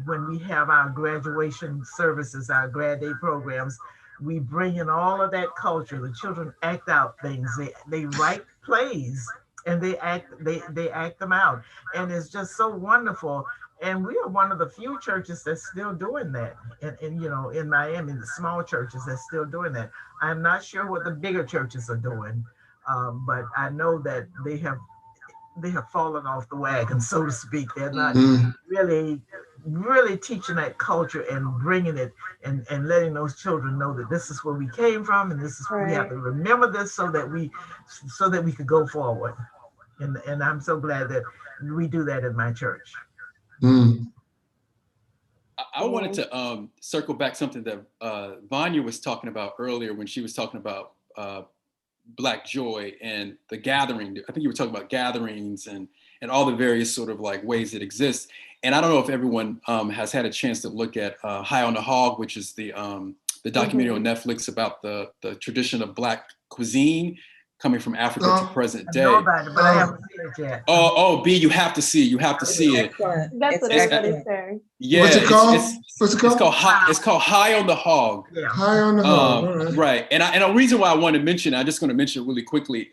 when we have our graduation services, our grad day programs, we bring in all of that culture. The children act out things. They write plays and they act them out. And it's just so wonderful. And we are one of the few churches that's still doing that. And you know, in Miami, the small churches that's still doing that. I'm not sure what the bigger churches are doing, but I know that they have fallen off the wagon, so to speak. They're not really teaching that culture and bringing it and letting those children know that this is where we came from, and this is we have to remember this so that we could go forward. And I'm so glad that we do that in my church. I wanted to circle back something that Vanya was talking about earlier when she was talking about Black joy and the gathering. I think you were talking about gatherings and all the various sort of like ways it exists. And I don't know if everyone has had a chance to look at High on the Hog, which is the documentary on Netflix about the tradition of Black cuisine coming from Africa to present day. I know about it, but I haven't seen it yet. Bea, you have to see it. That's what everybody's saying. Yeah, what's it called? It's called High on the Hog. Yeah. High on the Hog. Right. And a reason why I want to mention, I'm just going to mention it really quickly.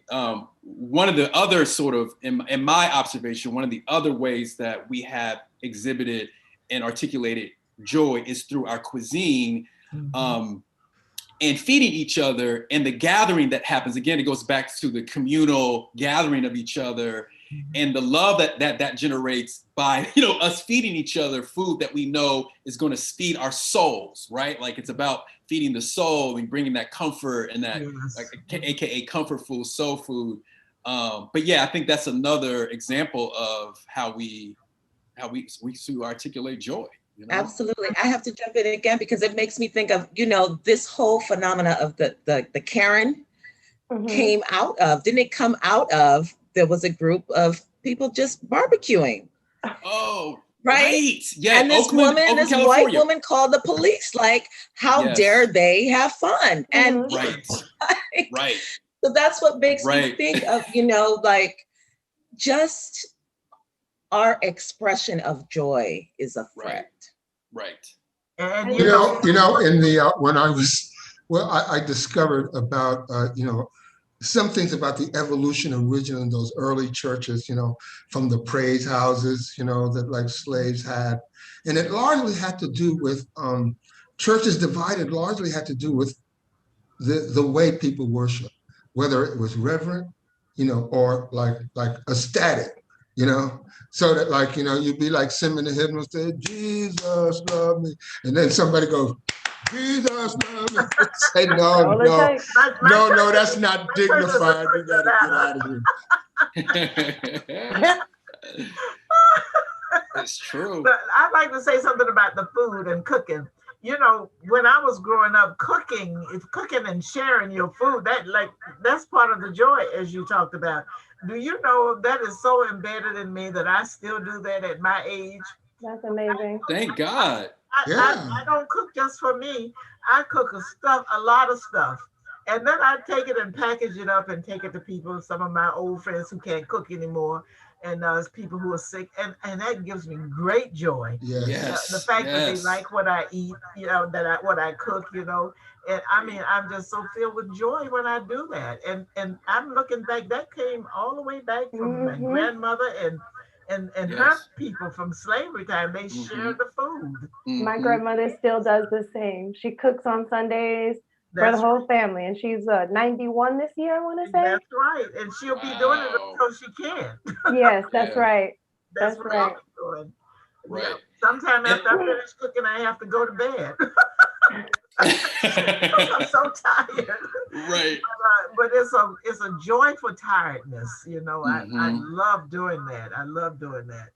One of the other sort of, in my observation, one of the other ways that we have exhibited and articulated joy is through our cuisine. And feeding each other, and the gathering that happens. Again, it goes back to the communal gathering of each other and the love that generates by, you know, us feeding each other food that we know is going to feed our souls, right? Like it's about feeding the soul and bringing that comfort and that, like, AKA comfort food, soul food. But yeah, I think that's another example of how we articulate joy. You know? Absolutely. I have to jump in again because it makes me think of, you know, this whole phenomena of the Karen came out of, didn't it come out of, there was a group of people just barbecuing. Oh, right. Yeah. And this white woman called the police, like, how dare they have fun? And right. So that's what makes me think of, you know, like just our expression of joy is a threat. Right. And you know, in the when I discovered about you know, some things about the evolution originally in those early churches, you know, from the praise houses, you know, that like slaves had, and it largely had to do with churches divided. Largely had to do with the way people worship, whether it was reverent, you know, or like ecstatic. you know, so that like, you know, you'd be like singing the hymnal, say, Jesus love me. And then somebody goes, Jesus love me. Say, no, no, no, that's not dignified. You gotta get out of here. It's true. But I'd like to say something about the food and cooking. You know, when I was growing up, cooking and sharing your food, that's part of the joy, as you talked about. Do you know that is so embedded in me that I still do that at my age? That's amazing. Thank God. I don't cook just for me. I cook a lot of stuff. And then I take it and package it up and take it to people, some of my old friends who can't cook anymore, and people who are sick. And that gives me great joy. Yes. The fact that they like what I eat, you know, what I cook, you know. And I mean, I'm just so filled with joy when I do that. And I'm looking back, that came all the way back from my grandmother and her people from slavery time. They shared the food. My grandmother still does the same. She cooks on Sundays for the whole family, and she's 91 this year, I want to say. That's right, and she'll be doing it until she can. Yes, that's right. That's what I'll be doing. Right. Well, sometime after I finish cooking, I have to go to bed. I'm so tired. Right. But it's a joyful tiredness, you know. I love doing that. I love doing that.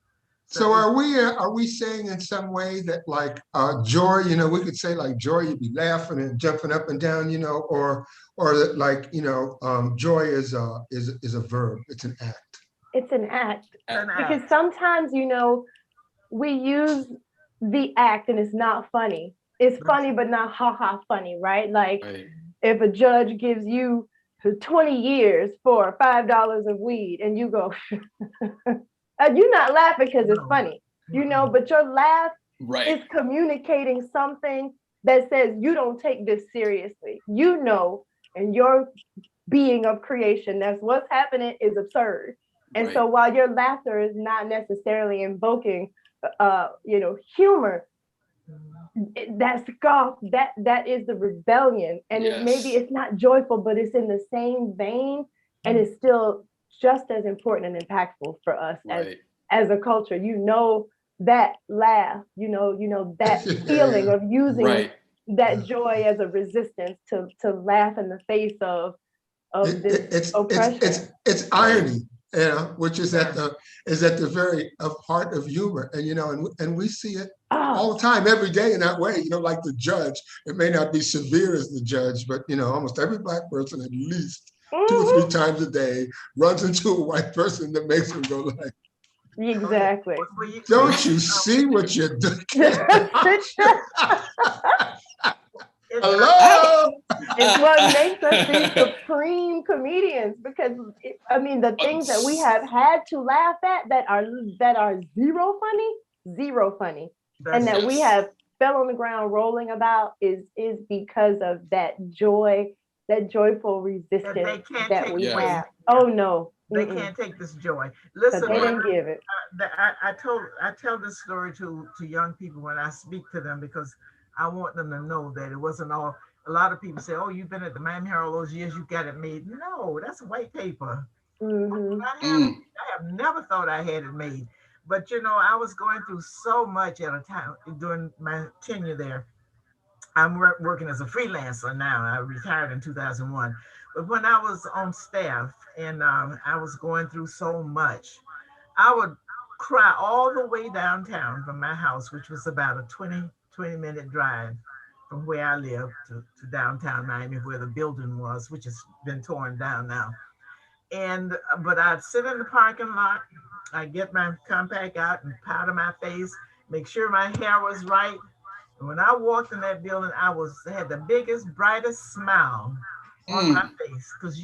So are we saying in some way that like joy, you know, we could say like joy, you'd be laughing and jumping up and down, you know, or that like, you know, joy is a verb. It's an act. It's an act. Because sometimes, you know, we use the act and it's not funny. It's funny, but not ha-ha funny, right? Like if a judge gives you 20 years for $5 of weed and you go, you're not laughing because it's funny, you know, but your laugh is communicating something that says you don't take this seriously, you know, and your being of creation, that's what's happening is absurd. And so while your laughter is not necessarily invoking, you know, humor, that scoff, that is the rebellion. And maybe it's not joyful, but it's in the same vein and it's still just as important and impactful for us as a culture. You know, that laugh, you know that feeling of using that joy as a resistance to laugh in the face of this oppression. It's irony, you know, which is at the very heart of humor, and you know, and we see it all the time, every day in that way. You know, like the judge, it may not be severe as the judge, but you know, almost every Black person at least 2 or 3 times a day runs into a white person that makes them go like, exactly. Don't you see what you're doing? Hello. It's what makes us these supreme comedians, because I mean the things that we have had to laugh at that are zero funny, and that we have fell on the ground rolling about is because of that joy, that joyful resistance that we have. Oh no. They can't take this joy. Listen, they didn't give it. I tell this story to young people when I speak to them, because I want them to know that it wasn't all. A lot of people say, "Oh, you've been at the Miami Herald those years, you got it made." No, that's white paper. I have never thought I had it made, but you know, I was going through so much at a time during my tenure there. I'm working as a freelancer now. I retired in 2001. But when I was on staff and I was going through so much, I would cry all the way downtown from my house, which was about a 20-minute drive from where I live to downtown Miami, where the building was, which has been torn down now. But I'd sit in the parking lot, I'd get my compact out and powder my face, make sure my hair was right. And when I walked in that building, I had the biggest, brightest smile on my face, because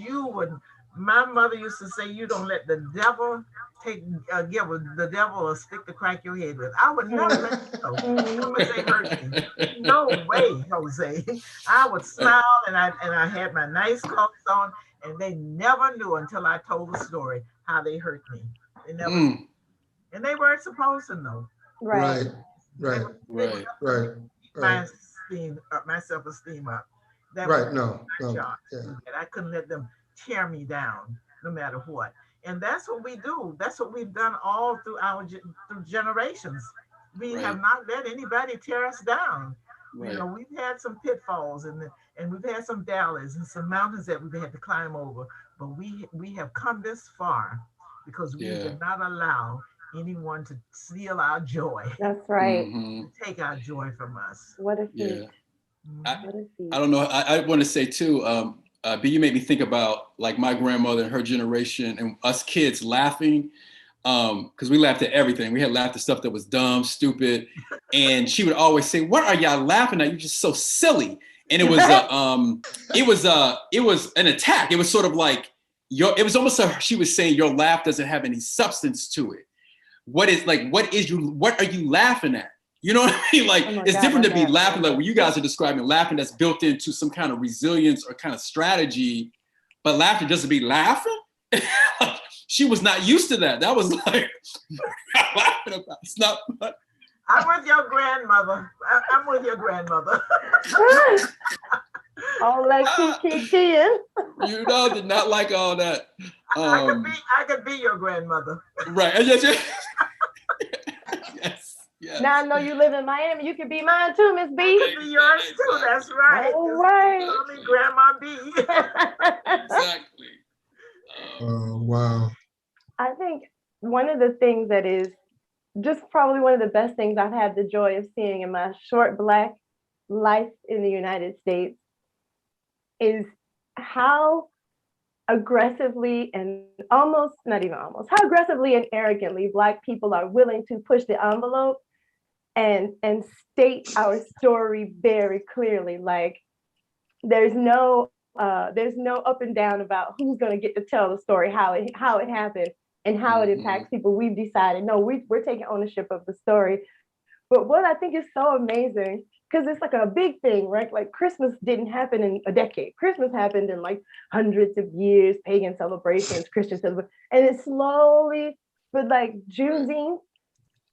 my mother used to say, you don't let the devil give the devil a stick to crack your head with. I would never let it go. Jose hurt me. No way, Jose. I would smile and I had my nice clothes on, and they never knew until I told the story how they hurt me. They never knew. And they weren't supposed to know. Right. My self-esteem up. That right. Was no. Yeah. And I couldn't let them tear me down, no matter what. And that's what we do. That's what we've done all through through generations. We Right. have not let anybody tear us down. You Right. know, we've had some pitfalls and we've had some valleys and some mountains that we've had to climb over, but we have come this far because we Yeah. did not allow anyone to steal our joy, That's right. Hmm. take our joy from us. What a Yeah. feat. I, What a feat. I don't know. I want to say too, B, you made me think about like my grandmother and her generation and us kids laughing, because we laughed at everything. We had laughed at stuff that was dumb, stupid, and she would always say, "What are y'all laughing at? You're just so silly." And it was it was an attack. It was sort of like it was almost she was saying your laugh doesn't have any substance to it. What are you laughing at? You know what I mean? Like, Oh it's God, different to be God. laughing, like what you guys are describing, laughing that's built into some kind of resilience or kind of strategy, but laughter doesn't be laughing. She was not used to that. That was like, laughing about. It's not. I'm with your grandmother. I'm with your grandmother. All that kicking. You know, did not like all that. I could be your grandmother. Right. Yes. Yes. Now I know you live in Miami. You can be mine too, Miss B. I could be yours too. That's right. All right. Call me Grandma B. Exactly. Wow. I think one of the things that is just probably one of the best things I've had the joy of seeing in my short Black life in the United States is how aggressively and almost, not even almost, how aggressively and arrogantly Black people are willing to push the envelope and state our story very clearly. Like there's no up and down about who's going to get to tell the story, how it happened and how it impacts people. We've decided, no, we're taking ownership of the story. But what I think is so amazing, because it's like a big thing, right? Like Christmas didn't happen in a decade. Christmas happened in like hundreds of years, pagan celebrations, Christian celebrations, and it slowly, but like Juneteenth,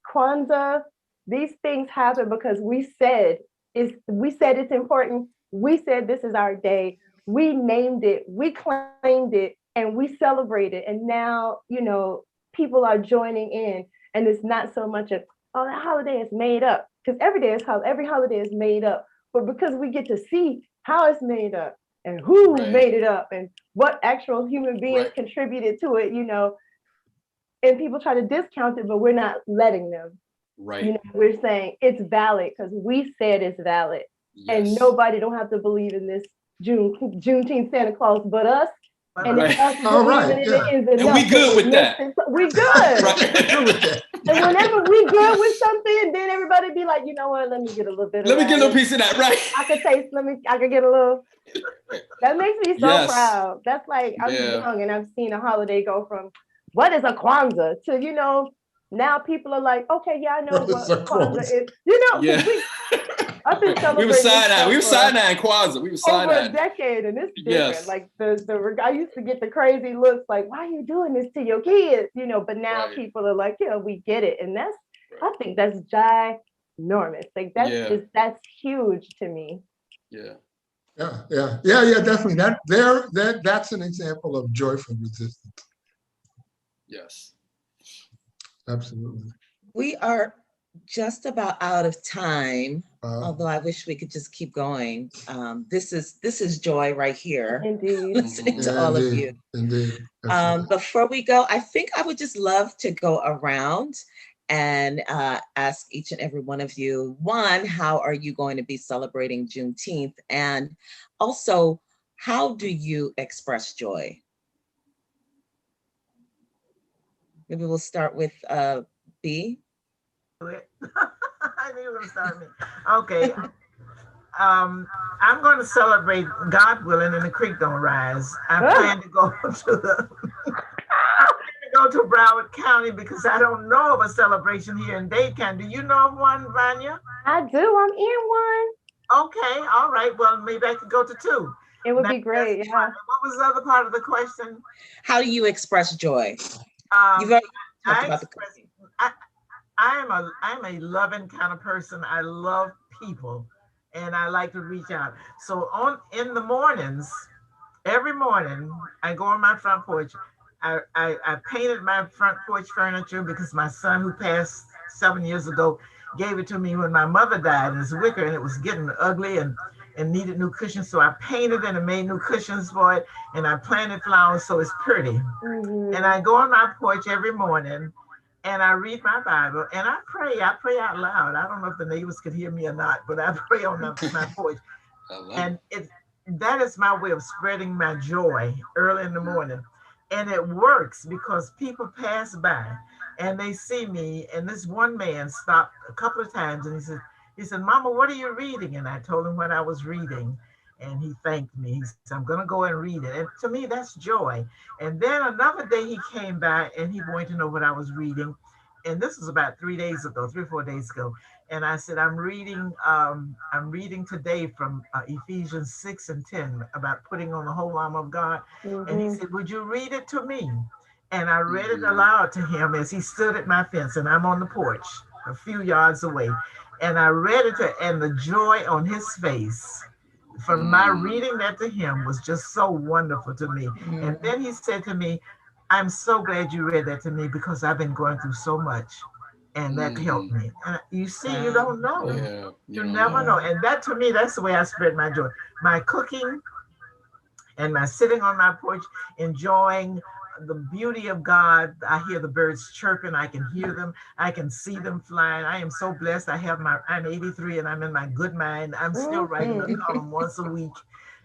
Kwanzaa, these things happen because we said it's important. We said this is our day. We named it, we claimed it, and we celebrated. And now, you know, people are joining in, and it's not so much of, oh, that holiday is made up, because every holiday is made up, but because we get to see how it's made up and who made it up and what actual human beings contributed to it, you know, and people try to discount it, but we're not letting them. Right. You know, we're saying it's valid because we said it's valid. Yes. And nobody don't have to believe in this Juneteenth Santa Claus but us. And Right. if us All right, believing yeah. in it is And we good with that. We good. Right. And whenever we good with something, then everybody be like, you know what? Let me get a little bit of Let me that. get a little piece of that. Right. I could taste. I could get a little. That makes me so Yes. proud. That's like I'm young and I've seen a holiday go from what is a Kwanzaa to, you know, now people are like, okay, yeah, I know what Kwanzaa is. You know, Yeah. I've been celebrating. We were Sinai and Kwanzaa. We were Sinai. Over a decade, and it's different. Yes. Like I used to get the crazy looks, like, why are you doing this to your kids? You know, but now people are like, yeah, we get it, and I think that's ginormous. Like that's huge to me. Yeah. Yeah, definitely. That's an example of joyful resistance. Yes. Absolutely. We are just about out of time, although I wish we could just keep going. This is joy right here. Indeed. Listening to all of you. Indeed. Before we go, I think I would just love to go around and ask each and every one of you, one, how are you going to be celebrating Juneteenth? And also, how do you express joy? Maybe we'll start with B. I knew you were going to start me. Okay. I'm going to celebrate, God willing, and the creek don't rise. I plan to go to Broward County because I don't know of a celebration here in Dade County. Do you know of one, Vanya? I do. I'm in one. Okay. All right. Well, maybe I could go to two. It would be great. Yeah. What was the other part of the question? How do you express joy? You've already talked about the cooking. I'm a loving kind of person. I love people and I like to reach out. So in the mornings, every morning I go on my front porch I painted my front porch furniture because my son, who passed 7 years ago, gave it to me when my mother died. And it's wicker and it was getting ugly and needed new cushions. So I painted it and made new cushions for it. And I planted flowers so it's pretty. Mhm. And I go on my porch every morning and I read my Bible and I pray. I pray out loud. I don't know if the neighbors could hear me or not, but I pray on my porch. I love And it. that is my way of spreading my joy early in the morning. And it works because people pass by and they see me. And this one man stopped a couple of times and he said, Mama, what are you reading? And I told him what I was reading. And he thanked me. He said, I'm going to go and read it. And to me, that's joy. And then another day he came by and he wanted to know what I was reading. And this was about 3 days ago, 3 or 4 days ago. And I said, I'm reading today from Ephesians 6 and 10 about putting on the whole armor of God. And he Mhm. said, would you read it to me? And I read it Mhm. aloud to him as he stood at my fence and I'm on the porch a few yards away. And I read it and the joy on his face from my Mm. reading that to him was just so wonderful to me. And Mm. then he said to me, I'm so glad you read that to me because I've been going through so much and that helped Mhm. me. And you see, you Wow. don't know. Yeah, you You don't never know. know. Wow. And that to me, that's the way I spread my joy. My cooking and my sitting on my porch, enjoying the beauty of God. I hear the birds chirping. I can hear them. I can see them flying. I am so blessed. I'm 83 and I'm in my good mind. I'm still writing a Mhm. column once a week.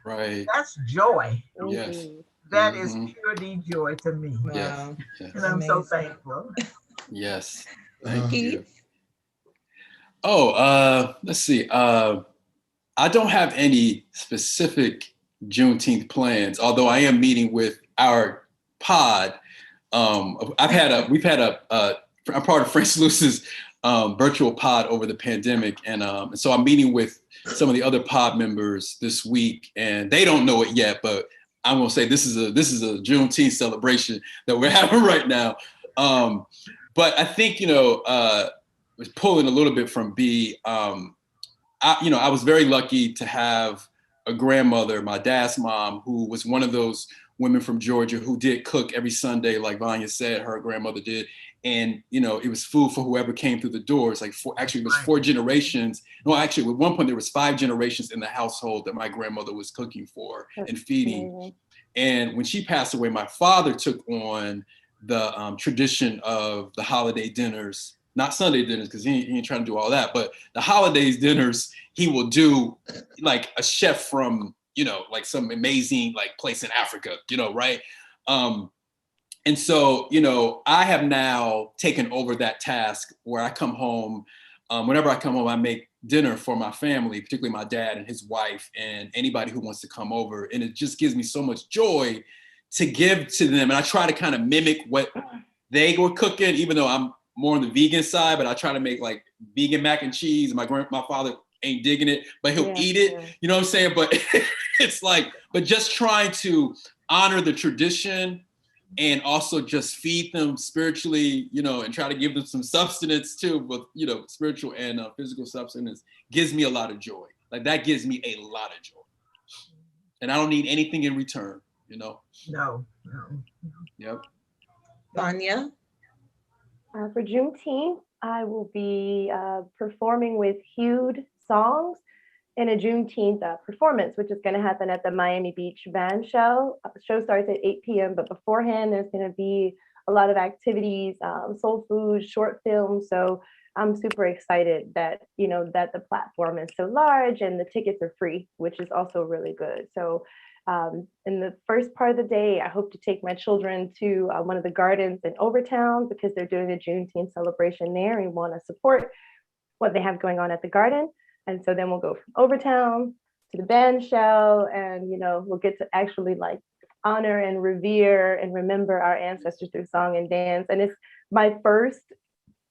Right. That's joy. Yes. Indeed. That is Hmm. purely joy to me. Yes. Wow. And Yes. I'm so Amazing. thankful. Yes. Thank Uh, you. Keith? Oh, let's see. I don't have any specific Juneteenth plans, although I am meeting with our pod. We've had I'm part of French Luce's virtual pod over the pandemic, and so I'm meeting with some of the other pod members this week, and they don't know it yet, but I'm gonna say this is a Juneteenth celebration that we're having right now. Um, but I think was pulling a little bit from B. I was very lucky to have a grandmother, my dad's mom, who was one of those women from Georgia who did cook every Sunday, like Vanya said, her grandmother did. And, it was food for whoever came through the doors. It was Right. 4 generations. No, actually, at one point, there was 5 generations in the household that my grandmother was cooking for That's and feeding. amazing. And when she passed away, my father took on the tradition of the holiday dinners, not Sunday dinners, because he ain't trying to do all that, but the holidays dinners, he will do like a chef from, like some amazing like place in Africa, right? Um, and so, I have now taken over that task where I come home. Whenever I come home, I make dinner for my family, particularly my dad and his wife and anybody who wants to come over. And it just gives me so much joy to give to them. And I try to kind of mimic what they were cooking, even though I'm more on the vegan side, but I try to make like vegan mac and cheese. My father ain't digging it, but he'll Yeah. eat it. Yeah. You know what I'm saying? But it's like, but just trying to honor the tradition and also just feed them spiritually, and try to give them some substance too, with, spiritual and physical substance gives me a lot of joy. Like that gives me a lot of joy. And I don't need anything in return. No, no. Yep. Vanya? For Juneteenth, I will be performing with hued songs in a Juneteenth performance, which is going to happen at the Miami Beach band show. The show starts at 8 p.m., but beforehand, there's going to be a lot of activities, soul food, short films. So I'm super excited that, that the platform is so large and the tickets are free, which is also really good. So in the first part of the day, I hope to take my children to one of the gardens in Overtown because they're doing a Juneteenth celebration there and want to support what they have going on at the garden. And so then we'll go from Overtown to the band show and, we'll get to actually like honor and revere and remember our ancestors through song and dance. And it's my first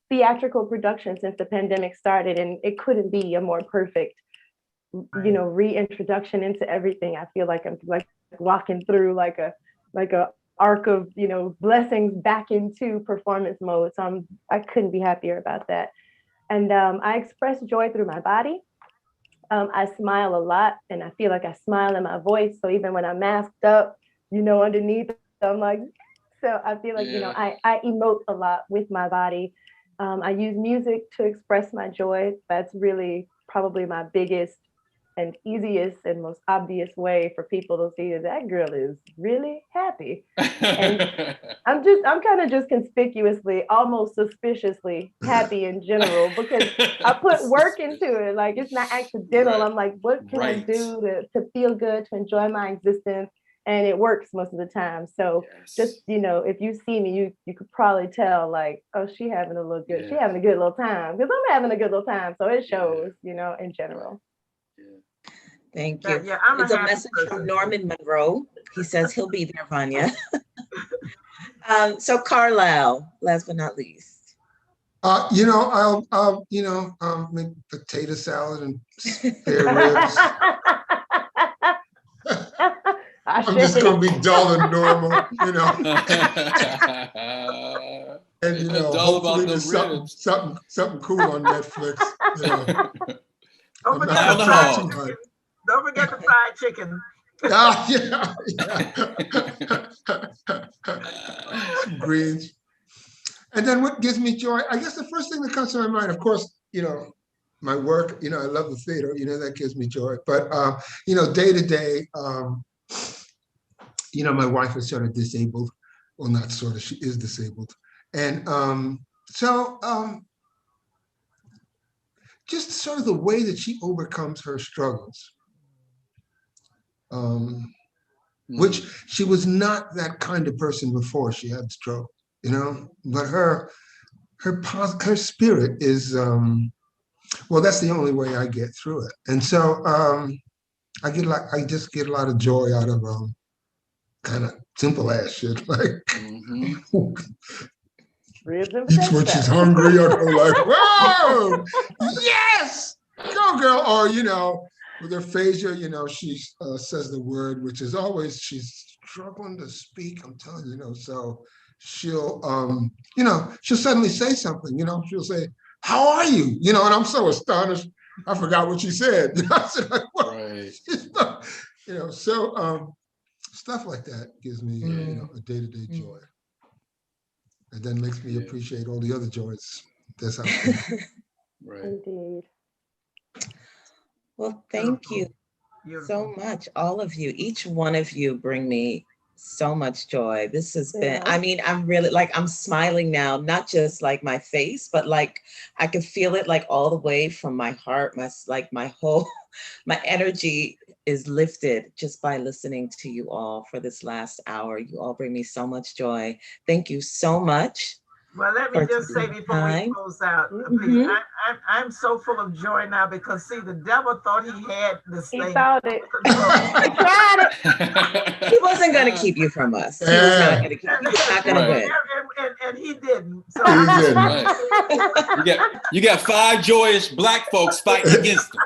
theatrical production since the pandemic started, and it couldn't be a more perfect reintroduction into everything. I feel like I'm like walking through like a arc of blessings back into performance mode. So I couldn't be happier about that. And I express joy through my body. I smile a lot, and I feel like I smile in my voice. So even when I'm masked up, underneath, I'm like, So I feel like, I emote a lot with my body. I use music to express my joy. That's really probably my biggest and easiest and most obvious way for people to see that girl is really happy. And I'm kind of just conspicuously, almost suspiciously happy in general because I put work into it. Like it's not accidental. Right. I'm like, what can I do to feel good, to enjoy my existence? And it works most of the time. So just, if you see me, you could probably tell like, oh, she having a little good, she having a good little time because I'm having a good little time. So it shows, in general. Thank you. Yeah, I'm it's a message from Norman Monroe. He says he'll be there, Vanya. So Carlyle, last but not least. I'll make potato salad and spare ribs. I'm just gonna be dull and normal, and hopefully there's something cool on Netflix. Don't forget the fried chicken. Don't forget the fried chicken. Some greens. And then what gives me joy? I guess the first thing that comes to my mind, of course, my work. I love the theater. That gives me joy. But day to day. My wife is sort of disabled. Well, not sort of, she is disabled. And just sort of the way that she overcomes her struggles, which she was not that kind of person before she had stroke, but her spirit is, that's the only way I get through it. And so I just get a lot of joy out of kind of simple ass shit like eats when she's hungry, or like, whoa, yes, go girl, or with her phasia, she says the word, which is always she's struggling to speak. I'm telling you, so she'll she'll suddenly say something, she'll say, "How are you?" And I'm so astonished, I forgot what she said. I said, like, what? Right. So stuff like that gives me a day-to-day joy, and then makes me appreciate all the other joys that's out there. Right. Indeed. Well, thank you so much, all of you. Each one of you bring me so much joy. This has been, I'm really I'm smiling now, not just like my face, but like I can feel it like all the way from my heart, my whole, my energy is lifted just by listening to you all for this last hour. You all bring me so much joy. Thank you so much. Well, let me just say before we close out, please, I'm so full of joy now because, see, the devil thought he had this thing. He thought it. He tried it. He wasn't going to keep you from us. He was not going to keep you. He was not going to win. And he didn't. So you got 5 joyous Black folks fighting against him.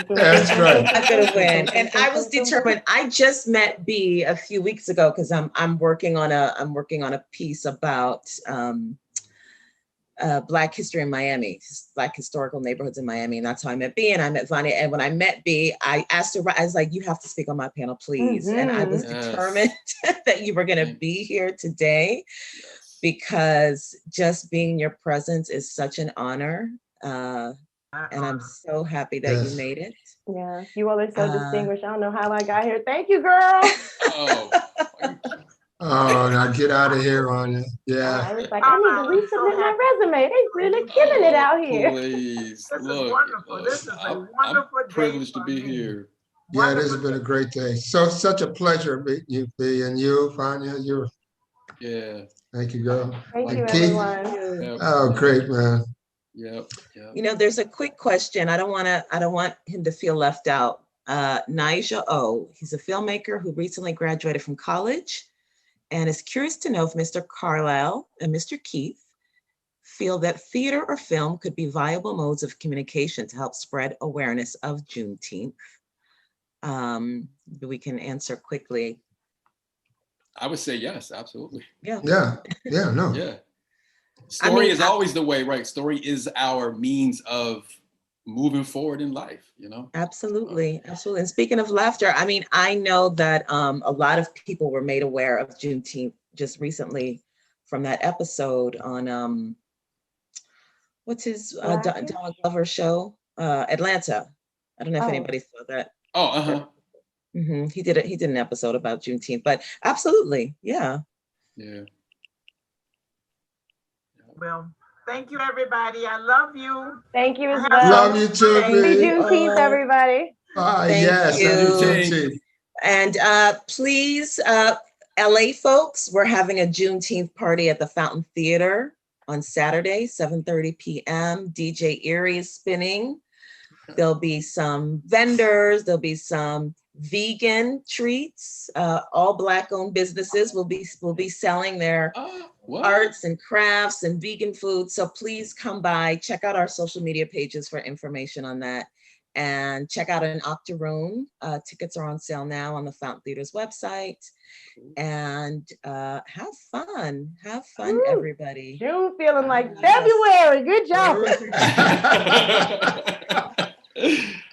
That's right. I'm going to win. And I was determined. I just met Bea a few weeks ago because I'm working on a piece about Black history in Miami, Black historical neighborhoods in Miami. And that's how I met Bea, and I met Vanya. And when I met Bea, I asked her, I was like, you have to speak on my panel, please. And I was determined that you were going to be here today because just being in your presence is such an honor. And I'm so happy that you made it. Yeah, you all are so distinguished. I don't know how I got here. Thank you, girl. Oh, now get out of here, Anya. Yeah. I was like, I need to resubmit my resume. They really killing it out here. Please, this is wonderful. This is a wonderful I'm privileged to be here. Yeah, this has been a great day. So such a pleasure meeting you, Bea, and you, Vanya. Thank you, girl. Thank you, Keith. everyone. Oh, great, man. Yep. There's a quick question. I don't want him to feel left out. Nigel O, he's a filmmaker who recently graduated from college and is curious to know if Mr. Carlyle and Mr. Keith feel that theater or film could be viable modes of communication to help spread awareness of Juneteenth. We can answer quickly. I would say yes, absolutely. Yeah. Story is always the way, right? Story is our means of moving forward in life, Absolutely. And speaking of laughter, I know that a lot of people were made aware of Juneteenth just recently from that episode on what's his Donald Glover show, Atlanta. I don't know if anybody saw that. Oh, uh-huh. He did an episode about Juneteenth, but absolutely, yeah. Yeah. Well, thank you, everybody. I love you. Thank you as well. Love you too, Thank Happy Bea. Juneteenth, everybody. Yes, you. happy Juneteenth. And please, LA folks, we're having a Juneteenth party at the Fountain Theater on Saturday, 7:30 p.m. DJ Erie is spinning. There'll be some vendors, there'll be some vegan treats. All Black-owned businesses will be selling their arts and crafts and vegan food. So please come by, check out our social media pages for information on that. And check out an Octoroon. Tickets are on sale now on the Fountain Theater's website. And have fun. Have fun, everybody. June feeling like February. Good job.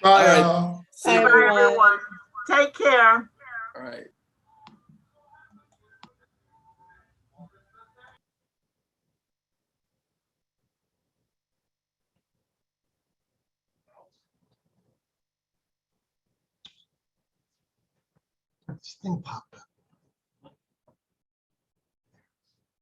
Bye, y'all. Bye, everyone. Take care. All right. This thing popped up.